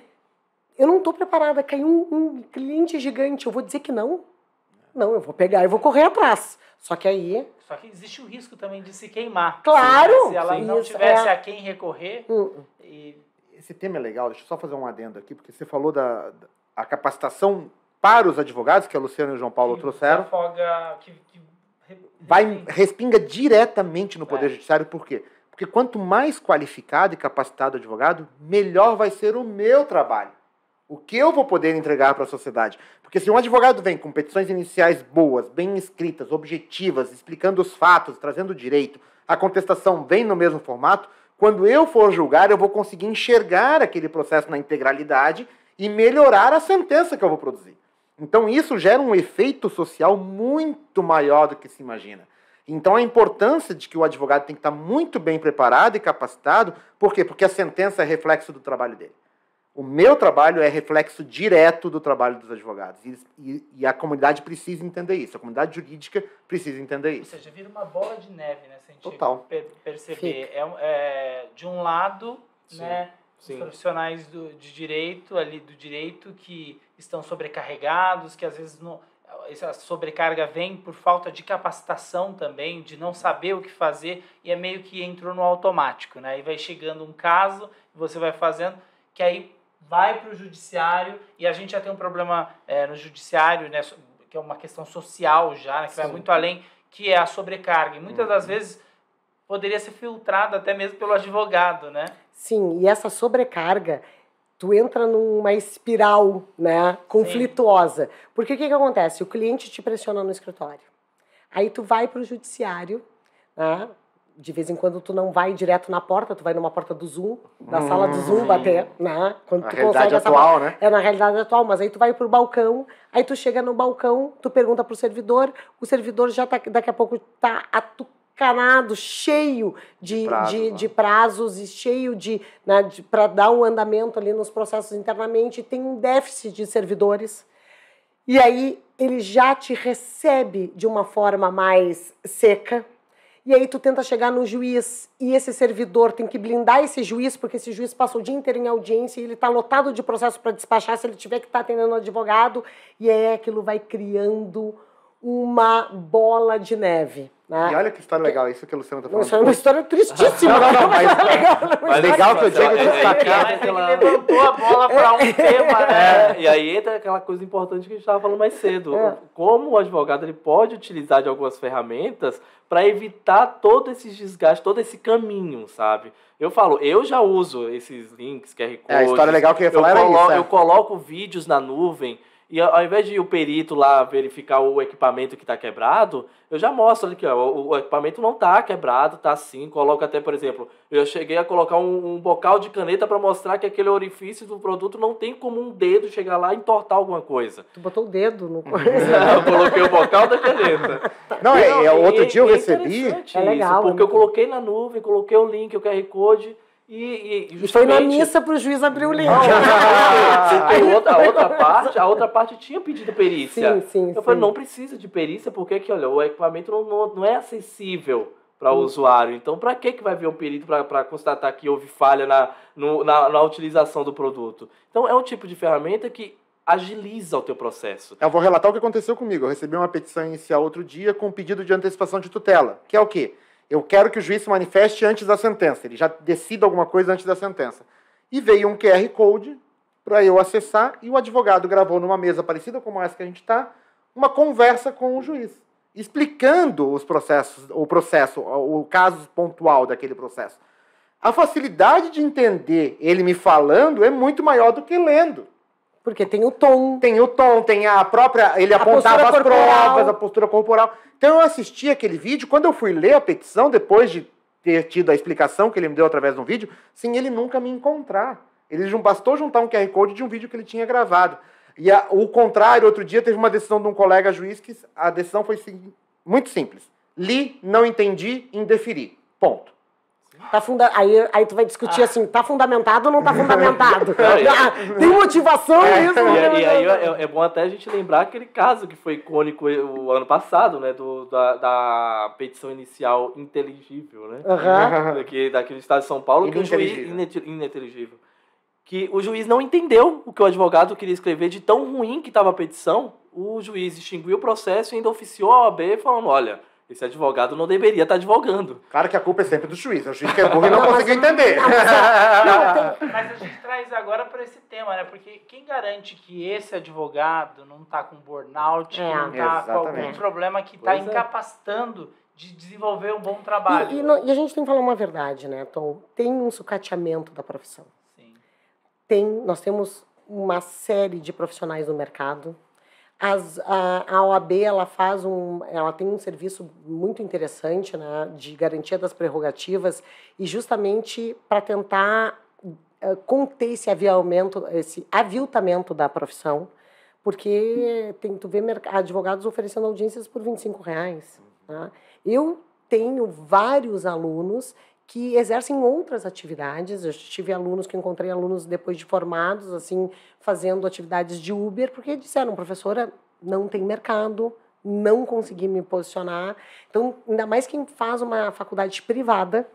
eu não estou preparada, caiu um cliente gigante, eu vou dizer que não? Não, eu vou pegar e vou correr atrás. Só que existe o risco também de se queimar. Claro! Se ela não tivesse a quem recorrer... Esse tema é legal, deixa eu só fazer um adendo aqui, porque você falou da capacitação para os advogados, que a Luciana e o João Paulo trouxeram. Respinga diretamente no Poder Judiciário, por quê? Porque quanto mais qualificado e capacitado o advogado, melhor vai ser o meu trabalho. O que eu vou poder entregar para a sociedade. Porque se um advogado vem com petições iniciais boas, bem escritas, objetivas, explicando os fatos, trazendo o direito, a contestação vem no mesmo formato, quando eu for julgar, eu vou conseguir enxergar aquele processo na integralidade e melhorar a sentença que eu vou produzir. Então isso gera um efeito social muito maior do que se imagina. Então a importância de que o advogado tem que estar muito bem preparado e capacitado, por quê? Porque a sentença é reflexo do trabalho dele. O meu trabalho é reflexo direto do trabalho dos advogados. E a comunidade precisa entender isso. A comunidade jurídica precisa entender isso. Ou seja, vira uma bola de neve, né? Se a gente Total. Perceber. De um lado, né, os profissionais de direito, ali do direito, que estão sobrecarregados, que às vezes não... essa sobrecarga vem por falta de capacitação também, de não saber o que fazer, e é meio que entrou no automático, né? E vai chegando um caso, você vai fazendo, que aí vai para o judiciário, e a gente já tem um problema no judiciário, né, que é uma questão social já, né, que vai muito além, que é a sobrecarga. E muitas das vezes poderia ser filtrada até mesmo pelo advogado, né? Sim, e essa sobrecarga, tu entra numa espiral, né, conflituosa. Porque o que acontece? O cliente te pressiona no escritório. Aí tu vai para o judiciário, né? De vez em quando tu não vai direto na porta, tu vai numa porta do Zoom, da sala do Zoom bater, né? Quando tu realidade atual, né? É na realidade atual, mas aí tu vai pro balcão, aí tu chega no balcão, tu pergunta pro servidor, o servidor já tá, daqui a pouco tá atucanado, cheio de prazos e cheio né, para dar um andamento ali nos processos internamente, tem um déficit de servidores. E aí ele já te recebe de uma forma mais seca. E aí tu tenta chegar no juiz e esse servidor tem que blindar esse juiz, porque esse juiz passa o dia inteiro em audiência e ele está lotado de processo para despachar se ele tiver que estar atendendo um advogado. E aí aquilo vai criando uma bola de neve. Né? E olha que história legal, isso que a Luciana está falando. Isso é uma história tristíssima. Mas legal que eu digo destacar. Ela levantou a bola para um tema, né? E aí entra aquela coisa importante que a gente estava falando mais cedo. Como o advogado ele pode utilizar de algumas ferramentas para evitar todo esse desgaste, todo esse caminho, sabe? Eu falo, eu já uso esses links, QR Code. A história legal que eu ia falar era isso. Eu coloco vídeos na nuvem. E ao invés de o perito lá verificar o equipamento que está quebrado, eu já mostro ali que o equipamento não está quebrado, está assim. Coloco até, por exemplo, eu cheguei a colocar um bocal de caneta para mostrar que aquele orifício do produto não tem como um dedo chegar lá e entortar alguma coisa. Tu botou o dedo no... Eu coloquei o bocal da caneta. Outro dia eu recebi... É legal. Porque eu coloquei na nuvem, coloquei o link, o QR Code... E foi na missa para o juiz abrir o link. A outra parte tinha pedido perícia. Sim, eu falei, não precisa de perícia, porque olha, o equipamento não é acessível para o usuário. Então, para que vai vir um perito para constatar que houve falha na utilização do produto? Então, é um tipo de ferramenta que agiliza o teu processo. Eu vou relatar o que aconteceu comigo. Eu recebi uma petição inicial outro dia com um pedido de antecipação de tutela, que é o quê? Eu quero que o juiz se manifeste antes da sentença. Ele já decida alguma coisa antes da sentença. E veio um QR Code para eu acessar e o advogado gravou numa mesa parecida como essa que a gente está, uma conversa com o juiz, explicando os processos, o caso pontual daquele processo. A facilidade de entender ele me falando é muito maior do que lendo. Porque tem o tom. Tem a própria... Ele apontava as provas, a postura corporal. Então eu assisti aquele vídeo, quando eu fui ler a petição, depois de ter tido a explicação que ele me deu através de um vídeo, sem ele nunca me encontrar. Ele não bastou juntar um QR Code de um vídeo que ele tinha gravado. E o contrário, outro dia teve uma decisão de um colega juiz que a decisão foi muito simples. Li, não entendi, indeferi. Ponto. Aí tu vai discutir assim, tá fundamentado ou não tá fundamentado? Tem motivação isso? E aí é bom até a gente lembrar aquele caso que foi icônico o ano passado, né? Da petição inicial inteligível, né? Daquele estado de São Paulo, que o juiz ininteligível. Que o juiz não entendeu o que o advogado queria escrever, de tão ruim que estava a petição. O juiz extinguiu o processo e ainda oficiou a OAB falando, olha, esse advogado não deveria estar advogando. Claro que a culpa é sempre do juiz. O juiz que é burro e não conseguiu entender. Mas a gente traz agora para esse tema, né? Porque quem garante que esse advogado não está com burnout, que não está com algum problema que está incapacitando de desenvolver um bom trabalho? E a gente tem que falar uma verdade, né, Tom? Tem um sucateamento da profissão. Sim. Nós temos uma série de profissionais no mercado. A OAB ela tem um serviço muito interessante, né, de garantia das prerrogativas e justamente para tentar conter esse aviltamento da profissão, porque tu vê advogados oferecendo audiências por R$25. Né? Eu tenho vários alunos que exercem outras atividades. Eu tive alunos que encontrei alunos depois de formados, assim, fazendo atividades de Uber, porque disseram, professora, não tem mercado, não consegui me posicionar. Então, ainda mais quem faz uma faculdade privada,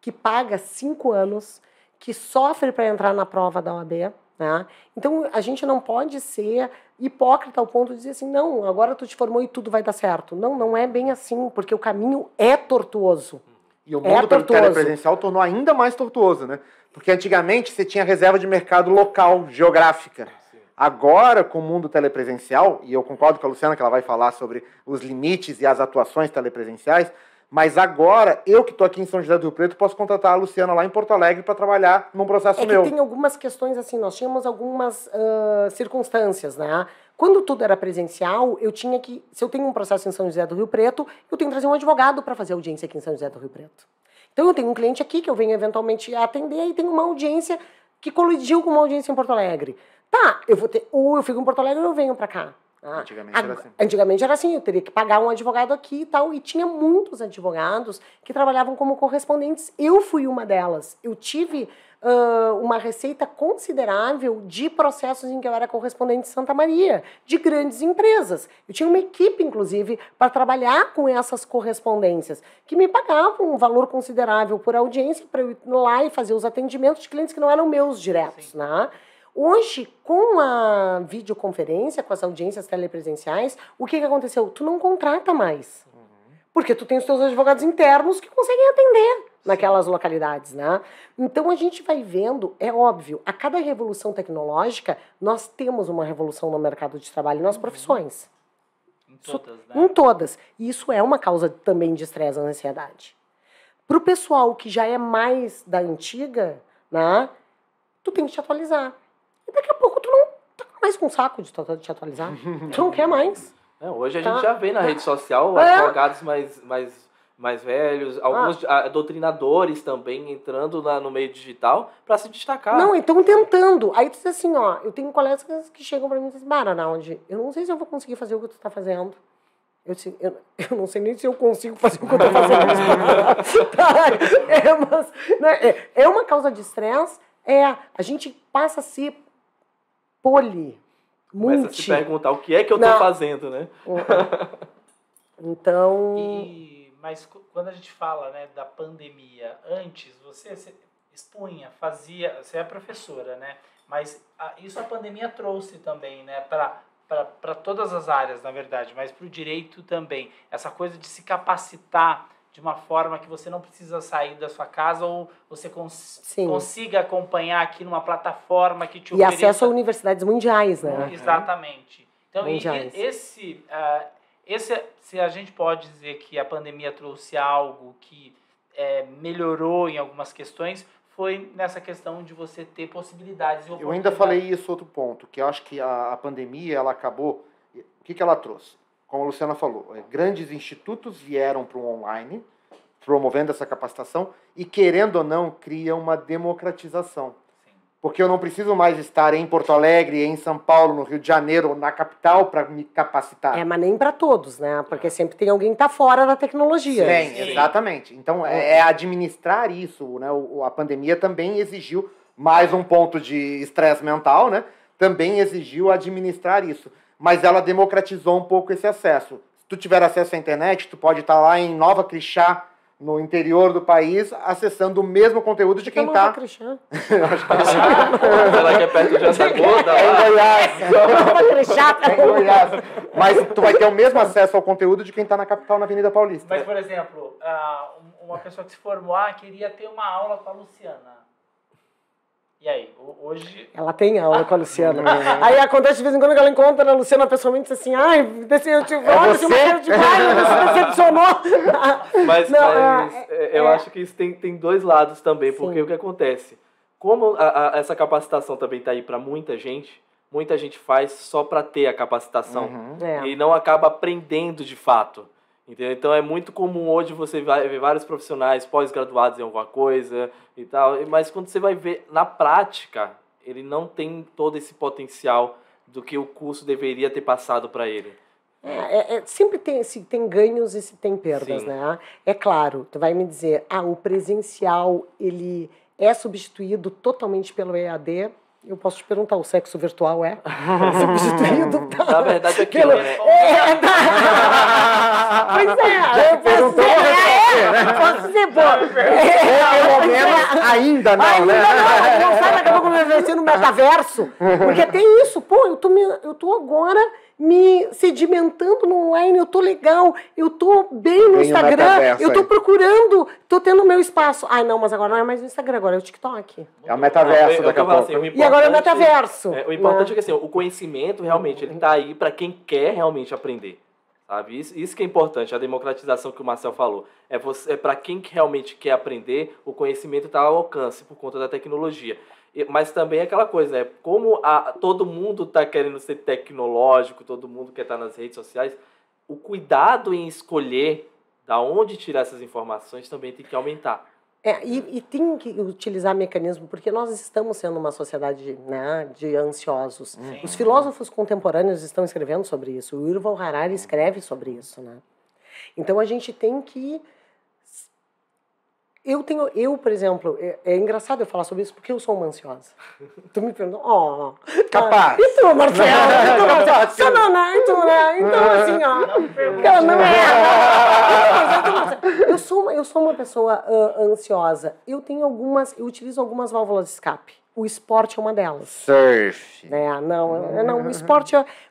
que paga 5 anos, que sofre para entrar na prova da OAB, né? Então, a gente não pode ser hipócrita ao ponto de dizer assim, não, agora tu te formou e tudo vai dar certo. Não, não é bem assim, porque o caminho é tortuoso. E o mundo telepresencial tornou ainda mais tortuoso, né? Porque antigamente você tinha reserva de mercado local, geográfica. Agora, com o mundo telepresencial, e eu concordo com a Luciana que ela vai falar sobre os limites e as atuações telepresenciais, mas agora, eu que estou aqui em São José do Rio Preto, posso contratar a Luciana lá em Porto Alegre para trabalhar num processo meu. Tem algumas questões assim, nós tínhamos algumas circunstâncias, né? Quando tudo era presencial, eu tinha que, se eu tenho um processo em São José do Rio Preto, eu tenho que trazer um advogado para fazer audiência aqui em São José do Rio Preto. Então eu tenho um cliente aqui que eu venho eventualmente atender e tenho uma audiência que colidiu com uma audiência em Porto Alegre. Tá, eu vou ter, ou eu fico em Porto Alegre ou eu venho para cá. Antigamente era assim, eu teria que pagar um advogado aqui e tal, e tinha muitos advogados que trabalhavam como correspondentes. Eu fui uma delas. Eu tive uma receita considerável de processos em que eu era correspondente de Santa Maria, de grandes empresas. Eu tinha uma equipe, inclusive, para trabalhar com essas correspondências, que me pagavam um valor considerável por audiência para eu ir lá e fazer os atendimentos de clientes que não eram meus diretos, né? Hoje, com a videoconferência, com as audiências telepresenciais, o que aconteceu? Tu não contrata mais. Porque tu tem os teus advogados internos que conseguem atender naquelas localidades, né? Então, a gente vai vendo, é óbvio, a cada revolução tecnológica, nós temos uma revolução no mercado de trabalho e nas profissões. Em todas, né? Em todas. E isso é uma causa também de estresse e ansiedade. Para o pessoal que já é mais da antiga, né? Tu tem que te atualizar. E daqui a pouco tu não tá mais com saco de te atualizar. Tu não quer mais. Hoje a gente já vê na rede social advogados mais velhos, alguns doutrinadores também entrando no meio digital para se destacar. Não, então tentando. Aí tu diz assim, ó, eu tenho colegas que chegam para mim e dizem, Arnaldo, eu não sei se eu vou conseguir fazer o que tu tá fazendo. Eu não sei nem se eu consigo fazer o que eu tô fazendo. É uma causa de estresse. A gente passa a ser começa a se perguntar o que é que eu tô fazendo, né? Então... Mas quando a gente fala, né, da pandemia, antes você expunha, fazia... Você é professora, né? Mas isso a pandemia trouxe também, né? Para todas as áreas, na verdade, mas para o direito também. Essa coisa de se capacitar de uma forma que você não precisa sair da sua casa ou você consiga acompanhar aqui numa plataforma que te ofereça... E acesso a universidades mundiais, né? Exatamente. Então, mundiais. Se a gente pode dizer que a pandemia trouxe algo que melhorou em algumas questões, foi nessa questão de você ter possibilidades e oportunidades. Eu ainda falei isso outro ponto, que eu acho que a pandemia, ela acabou... O que ela trouxe? Como a Luciana falou, grandes institutos vieram para o online, promovendo essa capacitação, e querendo ou não, cria uma democratização. Sim. Porque eu não preciso mais estar em Porto Alegre, em São Paulo, no Rio de Janeiro, ou na capital, para me capacitar. Mas nem para todos, né? Porque sempre tem alguém que está fora da tecnologia. Sim, exatamente. Então, é administrar isso, né? A pandemia também exigiu mais um ponto de estresse mental, né? Também exigiu administrar isso. Mas ela democratizou um pouco esse acesso. Se tu tiver acesso à internet, tu pode estar lá em Nova Crixá, no interior do país, acessando o mesmo conteúdo de quem está... Nova Crixá? Ela que é perto de Antagoda. Em Goiás. Nova Crixá. Em Goiás. Mas tu vai ter o mesmo acesso ao conteúdo de quem está na capital, na Avenida Paulista. Mas, por exemplo, uma pessoa que se formou, queria ter uma aula com a Luciana. E aí, hoje... Ela tem aula com a Luciana. Aí acontece de vez em quando que ela encontra a Luciana pessoalmente e diz assim, eu tive uma série de baile, você me decepcionou. Mas eu acho que isso tem dois lados também, porque o que acontece? Como essa capacitação também está aí para muita gente faz só para ter a capacitação e não acaba aprendendo de fato. Entendeu? Então é muito comum hoje você ver vários profissionais pós-graduados em alguma coisa e tal, mas quando você vai ver na prática, ele não tem todo esse potencial do que o curso deveria ter passado para ele. Sempre tem ganhos e se tem perdas, né? É claro, tu vai me dizer, o presencial ele é substituído totalmente pelo EAD. Eu posso te perguntar, o sexo virtual é substituído? Na verdade, é aquilo, né? Pois posso dizer, pô. Pelo menos ainda não, né? Não sai, daqui a pouco vai ser no metaverso. Porque tem isso. Pô, eu tô agora me sedimentando no online, eu tô legal, eu tô bem no Instagram, eu tô procurando, tô tendo meu espaço. Ai, não, mas agora não é mais o Instagram, agora é o TikTok. É o metaverso daqui a pouco. Assim, E agora é o metaverso. O importante é que assim, o conhecimento realmente ele tá aí para quem quer realmente aprender. Sabe? Isso que é importante, a democratização que o Marcel falou. É para quem realmente quer aprender, o conhecimento está ao alcance por conta da tecnologia. Mas também é aquela coisa, né? Como todo mundo está querendo ser tecnológico, todo mundo quer estar nas redes sociais, o cuidado em escolher da onde tirar essas informações também tem que aumentar. E tem que utilizar mecanismo, porque nós estamos sendo uma sociedade, né, de ansiosos. Os filósofos contemporâneos estão escrevendo sobre isso. O Yuval Harari escreve sobre isso, né? Então a gente tem que... Eu, por exemplo, é engraçado eu falar sobre isso porque eu sou uma ansiosa. Tu me perguntou, capaz. E tu, Marcelo? E tu, Marcelo? Não, e tu, né? Então, assim, não é. Eu sou uma pessoa ansiosa. Eu utilizo algumas válvulas de escape. O esporte é uma delas. Surf.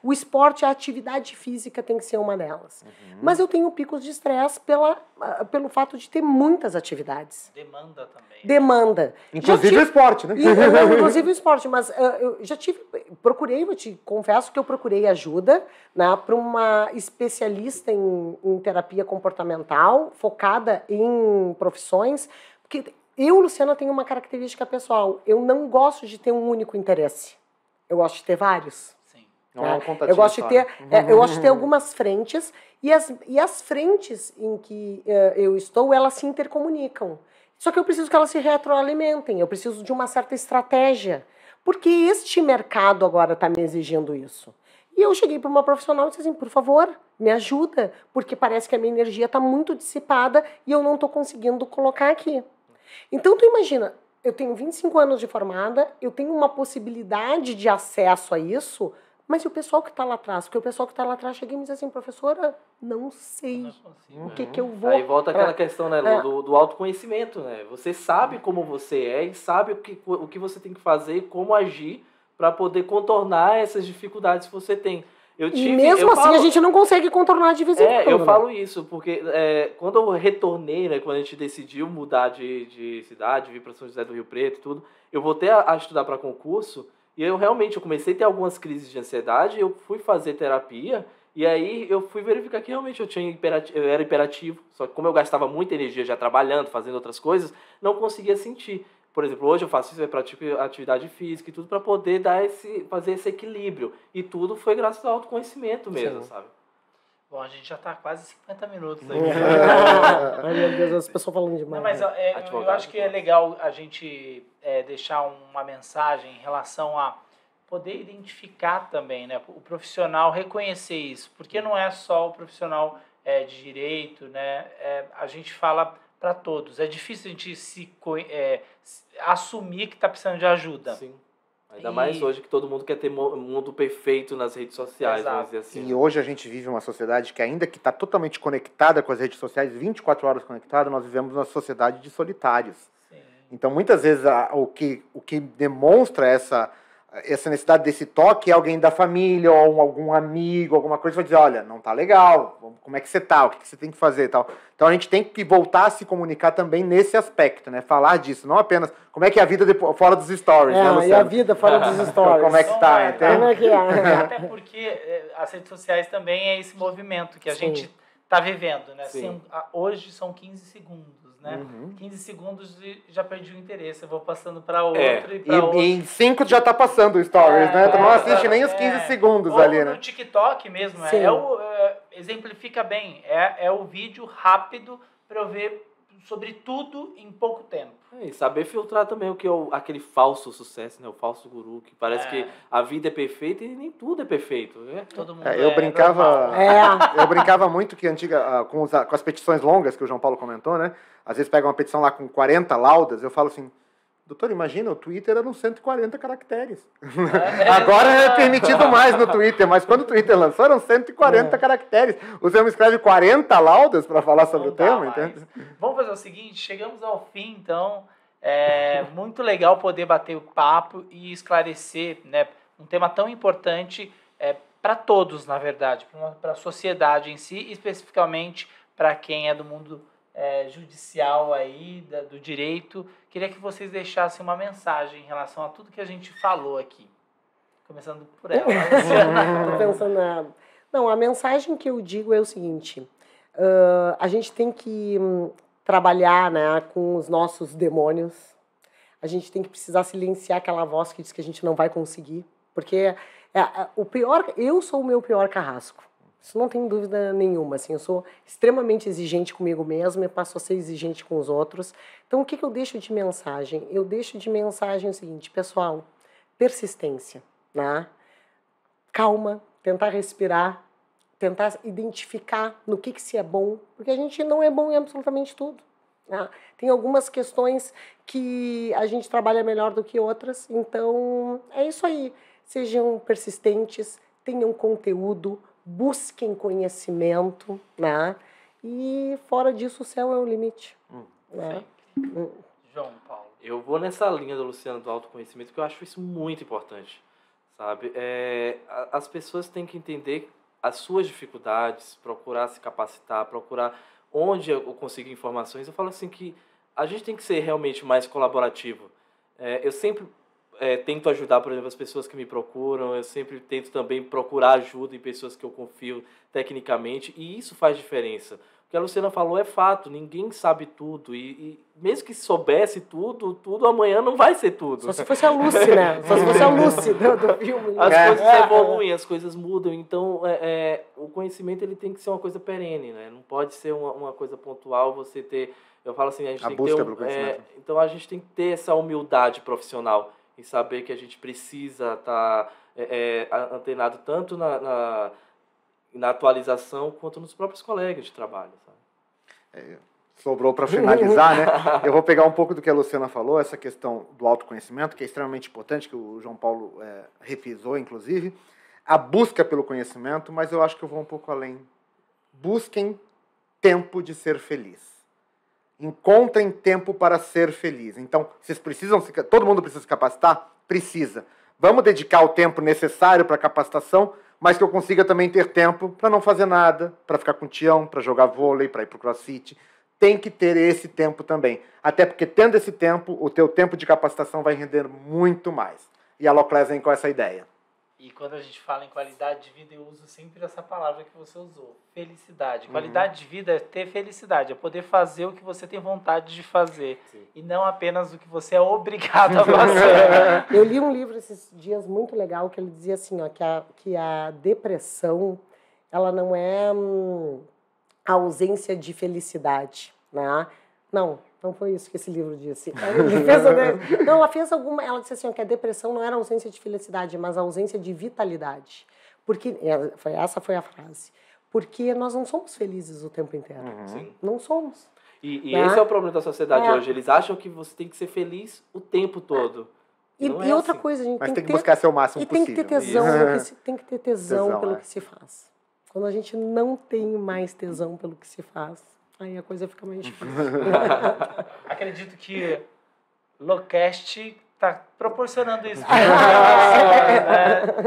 O esporte, a atividade física tem que ser uma delas. Mas eu tenho picos de estresse pelo fato de ter muitas atividades. Demanda também. Demanda. Inclusive o esporte, né? Inclusive o esporte, mas eu já eu te confesso que eu procurei ajuda, né, para uma especialista em terapia comportamental, focada em profissões, porque... Eu, Luciana, tenho uma característica pessoal. Eu não gosto de ter um único interesse. Eu gosto de ter vários. Sim. Eu gosto de ter algumas frentes e as frentes em que eu estou, elas se intercomunicam. Só que eu preciso que elas se retroalimentem. Eu preciso de uma certa estratégia. Porque este mercado agora está me exigindo isso. E eu cheguei para uma profissional e disse assim, por favor, me ajuda, porque parece que a minha energia está muito dissipada e eu não estou conseguindo colocar aqui. Então, tu imagina, eu tenho 25 anos de formada, eu tenho uma possibilidade de acesso a isso, mas e o pessoal que está lá atrás? Porque o pessoal que está lá atrás chega e me diz assim, professora, não sei o que eu vou... Aí volta aquela questão, né, do autoconhecimento, né? Você sabe como você é e sabe o que você tem que fazer e como agir para poder contornar essas dificuldades que você tem. A gente não consegue contornar de vez em quando. Eu falo isso, porque quando eu retornei, né, quando a gente decidiu mudar de cidade, vir para São José do Rio Preto e tudo, eu voltei a estudar para concurso e eu comecei a ter algumas crises de ansiedade, eu fui fazer terapia e aí eu fui verificar que realmente eu era hiperativo, só que como eu gastava muita energia já trabalhando, fazendo outras coisas, não conseguia sentir. Por exemplo, hoje eu faço isso, eu pratico atividade física e tudo para poder fazer esse equilíbrio. E tudo foi graças ao autoconhecimento mesmo, sabe? Bom, a gente já está quase 50 minutos aqui. Ai, meu Deus, as pessoas falando demais. Não, mas eu acho que é legal a gente deixar uma mensagem em relação a poder identificar também, né? O profissional reconhecer isso. Porque não é só o profissional de direito, né? A gente fala... para todos. É difícil a gente assumir que está precisando de ajuda. Sim. Ainda mais hoje que todo mundo quer ter um mundo perfeito nas redes sociais, Exato. Vamos dizer assim. E hoje a gente vive uma sociedade que ainda que está totalmente conectada com as redes sociais, 24 horas conectada, nós vivemos uma sociedade de solitários. Sim. Então, muitas vezes, o que demonstra essa necessidade desse toque é alguém da família ou algum amigo, alguma coisa, vai dizer, olha, não tá legal, como é que você tá, o que você tem que fazer e tal. Então a gente tem que voltar a se comunicar também nesse aspecto, né? Falar disso, não apenas como é que é a vida fora dos stories, né, Luciano? E a vida fora dos stories. Como é que tá, entende? Como é que é? Até porque as redes sociais também é esse movimento que a gente tá vivendo, né? Hoje são 15 segundos. Né? 15 segundos e já perdi o interesse. Eu vou passando para outro e para outro. E em 5 já tá passando o stories, né? Tu não assiste nem os 15 segundos ou ali, no né? TikTok mesmo. Exemplifica bem. É o vídeo rápido para eu ver sobre tudo em pouco tempo. E saber filtrar também o que é aquele falso sucesso, né? O falso guru, que parece que a vida é perfeita e nem tudo é perfeito, né? Todo mundo eu brincava muito que com as petições longas que o João Paulo comentou, né? Às vezes pega uma petição lá com 40 laudas, eu falo assim, doutor, imagina, o Twitter eram 140 caracteres. Agora é permitido mais no Twitter, mas quando o Twitter lançou eram 140 caracteres. O Zé me escreve 40 laudas para falar sobre o tema, entende? Vamos fazer o seguinte, chegamos ao fim, então. É muito legal poder bater o papo e esclarecer, né, um tema tão importante para todos, na verdade, para a sociedade em si, especificamente para quem é do mundo judicial aí, do direito. Queria que vocês deixassem uma mensagem em relação a tudo que a gente falou aqui. Começando por ela. Tô pensando Não, a mensagem que eu digo é o seguinte, a gente tem que trabalhar, né, com os nossos demônios, a gente tem que precisar silenciar aquela voz que diz que a gente não vai conseguir, porque eu sou o meu pior carrasco. Isso não tem dúvida nenhuma, assim, eu sou extremamente exigente comigo mesma e passo a ser exigente com os outros. Então, o que eu deixo de mensagem? Eu deixo de mensagem o seguinte, pessoal, persistência, né? Calma, tentar respirar, tentar identificar no que se é bom, porque a gente não é bom em absolutamente tudo. Né? Tem algumas questões que a gente trabalha melhor do que outras, então é isso aí. Sejam persistentes, tenham conteúdo, busquem conhecimento, né? E fora disso o céu é o limite. Né? João Paulo. Eu vou nessa linha do Luciano do autoconhecimento, porque eu acho isso muito importante, sabe? As pessoas têm que entender as suas dificuldades, procurar se capacitar, procurar onde eu consigo informações. Eu falo assim que a gente tem que ser realmente mais colaborativo. Eu sempre tento ajudar, por exemplo, as pessoas que me procuram, eu sempre tento também procurar ajuda em pessoas que eu confio tecnicamente, e isso faz diferença. O que a Luciana falou é fato, ninguém sabe tudo, e mesmo que soubesse tudo amanhã não vai ser tudo. Só se fosse a Lucy, né? Só se fosse a Lucy do filme. As coisas evoluem, as coisas mudam, então o conhecimento ele tem que ser uma coisa perene, né? Não pode ser uma coisa pontual, você ter... Eu falo assim, a gente tem que ter então a gente tem que ter essa humildade profissional e saber que a gente precisa estar antenado tanto na atualização quanto nos próprios colegas de trabalho. Sabe? Sobrou para finalizar, né? Eu vou pegar um pouco do que a Luciana falou, essa questão do autoconhecimento, que é extremamente importante, que o João Paulo refrisou, inclusive. A busca pelo conhecimento, mas eu acho que eu vou um pouco além. Busquem tempo de ser feliz. Encontrem tempo para ser feliz. Então, vocês precisam, todo mundo precisa se capacitar? Precisa. Vamos dedicar o tempo necessário para a capacitação, mas que eu consiga também ter tempo para não fazer nada, para ficar com o tião, para jogar vôlei, para ir para o crossfit. Tem que ter esse tempo também. Até porque, tendo esse tempo, o teu tempo de capacitação vai render muito mais. E a Loclés vem com essa ideia. E quando a gente fala em qualidade de vida, eu uso sempre essa palavra que você usou, felicidade. Qualidade de vida é ter felicidade, é poder fazer o que você tem vontade de fazer. Sim. E não apenas o que você é obrigado a fazer. Eu li um livro esses dias muito legal que ele dizia assim, ó, que a depressão ela não é a ausência de felicidade, né? Não foi isso que esse livro disse. Ela disse assim, ó, que a depressão não era a ausência de felicidade, mas a ausência de vitalidade. Porque essa foi a frase. Porque nós não somos felizes o tempo inteiro. Sim. Não somos. E esse é o problema da sociedade hoje. Eles acham que você tem que ser feliz o tempo todo. E outra coisa, a gente mas tem que buscar ser o máximo possível. E tem que ter tesão pelo que se faz. Quando a gente não tem mais tesão pelo que se faz, aí a coisa fica mais difícil. Acredito que Locast está proporcionando isso.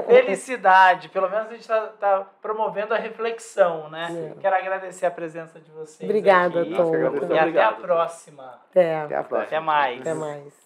Felicidade. Pelo menos a gente está promovendo a reflexão, né? Quero agradecer a presença de vocês. Obrigada, aqui. Tom. E até a próxima. Até mais. Até mais.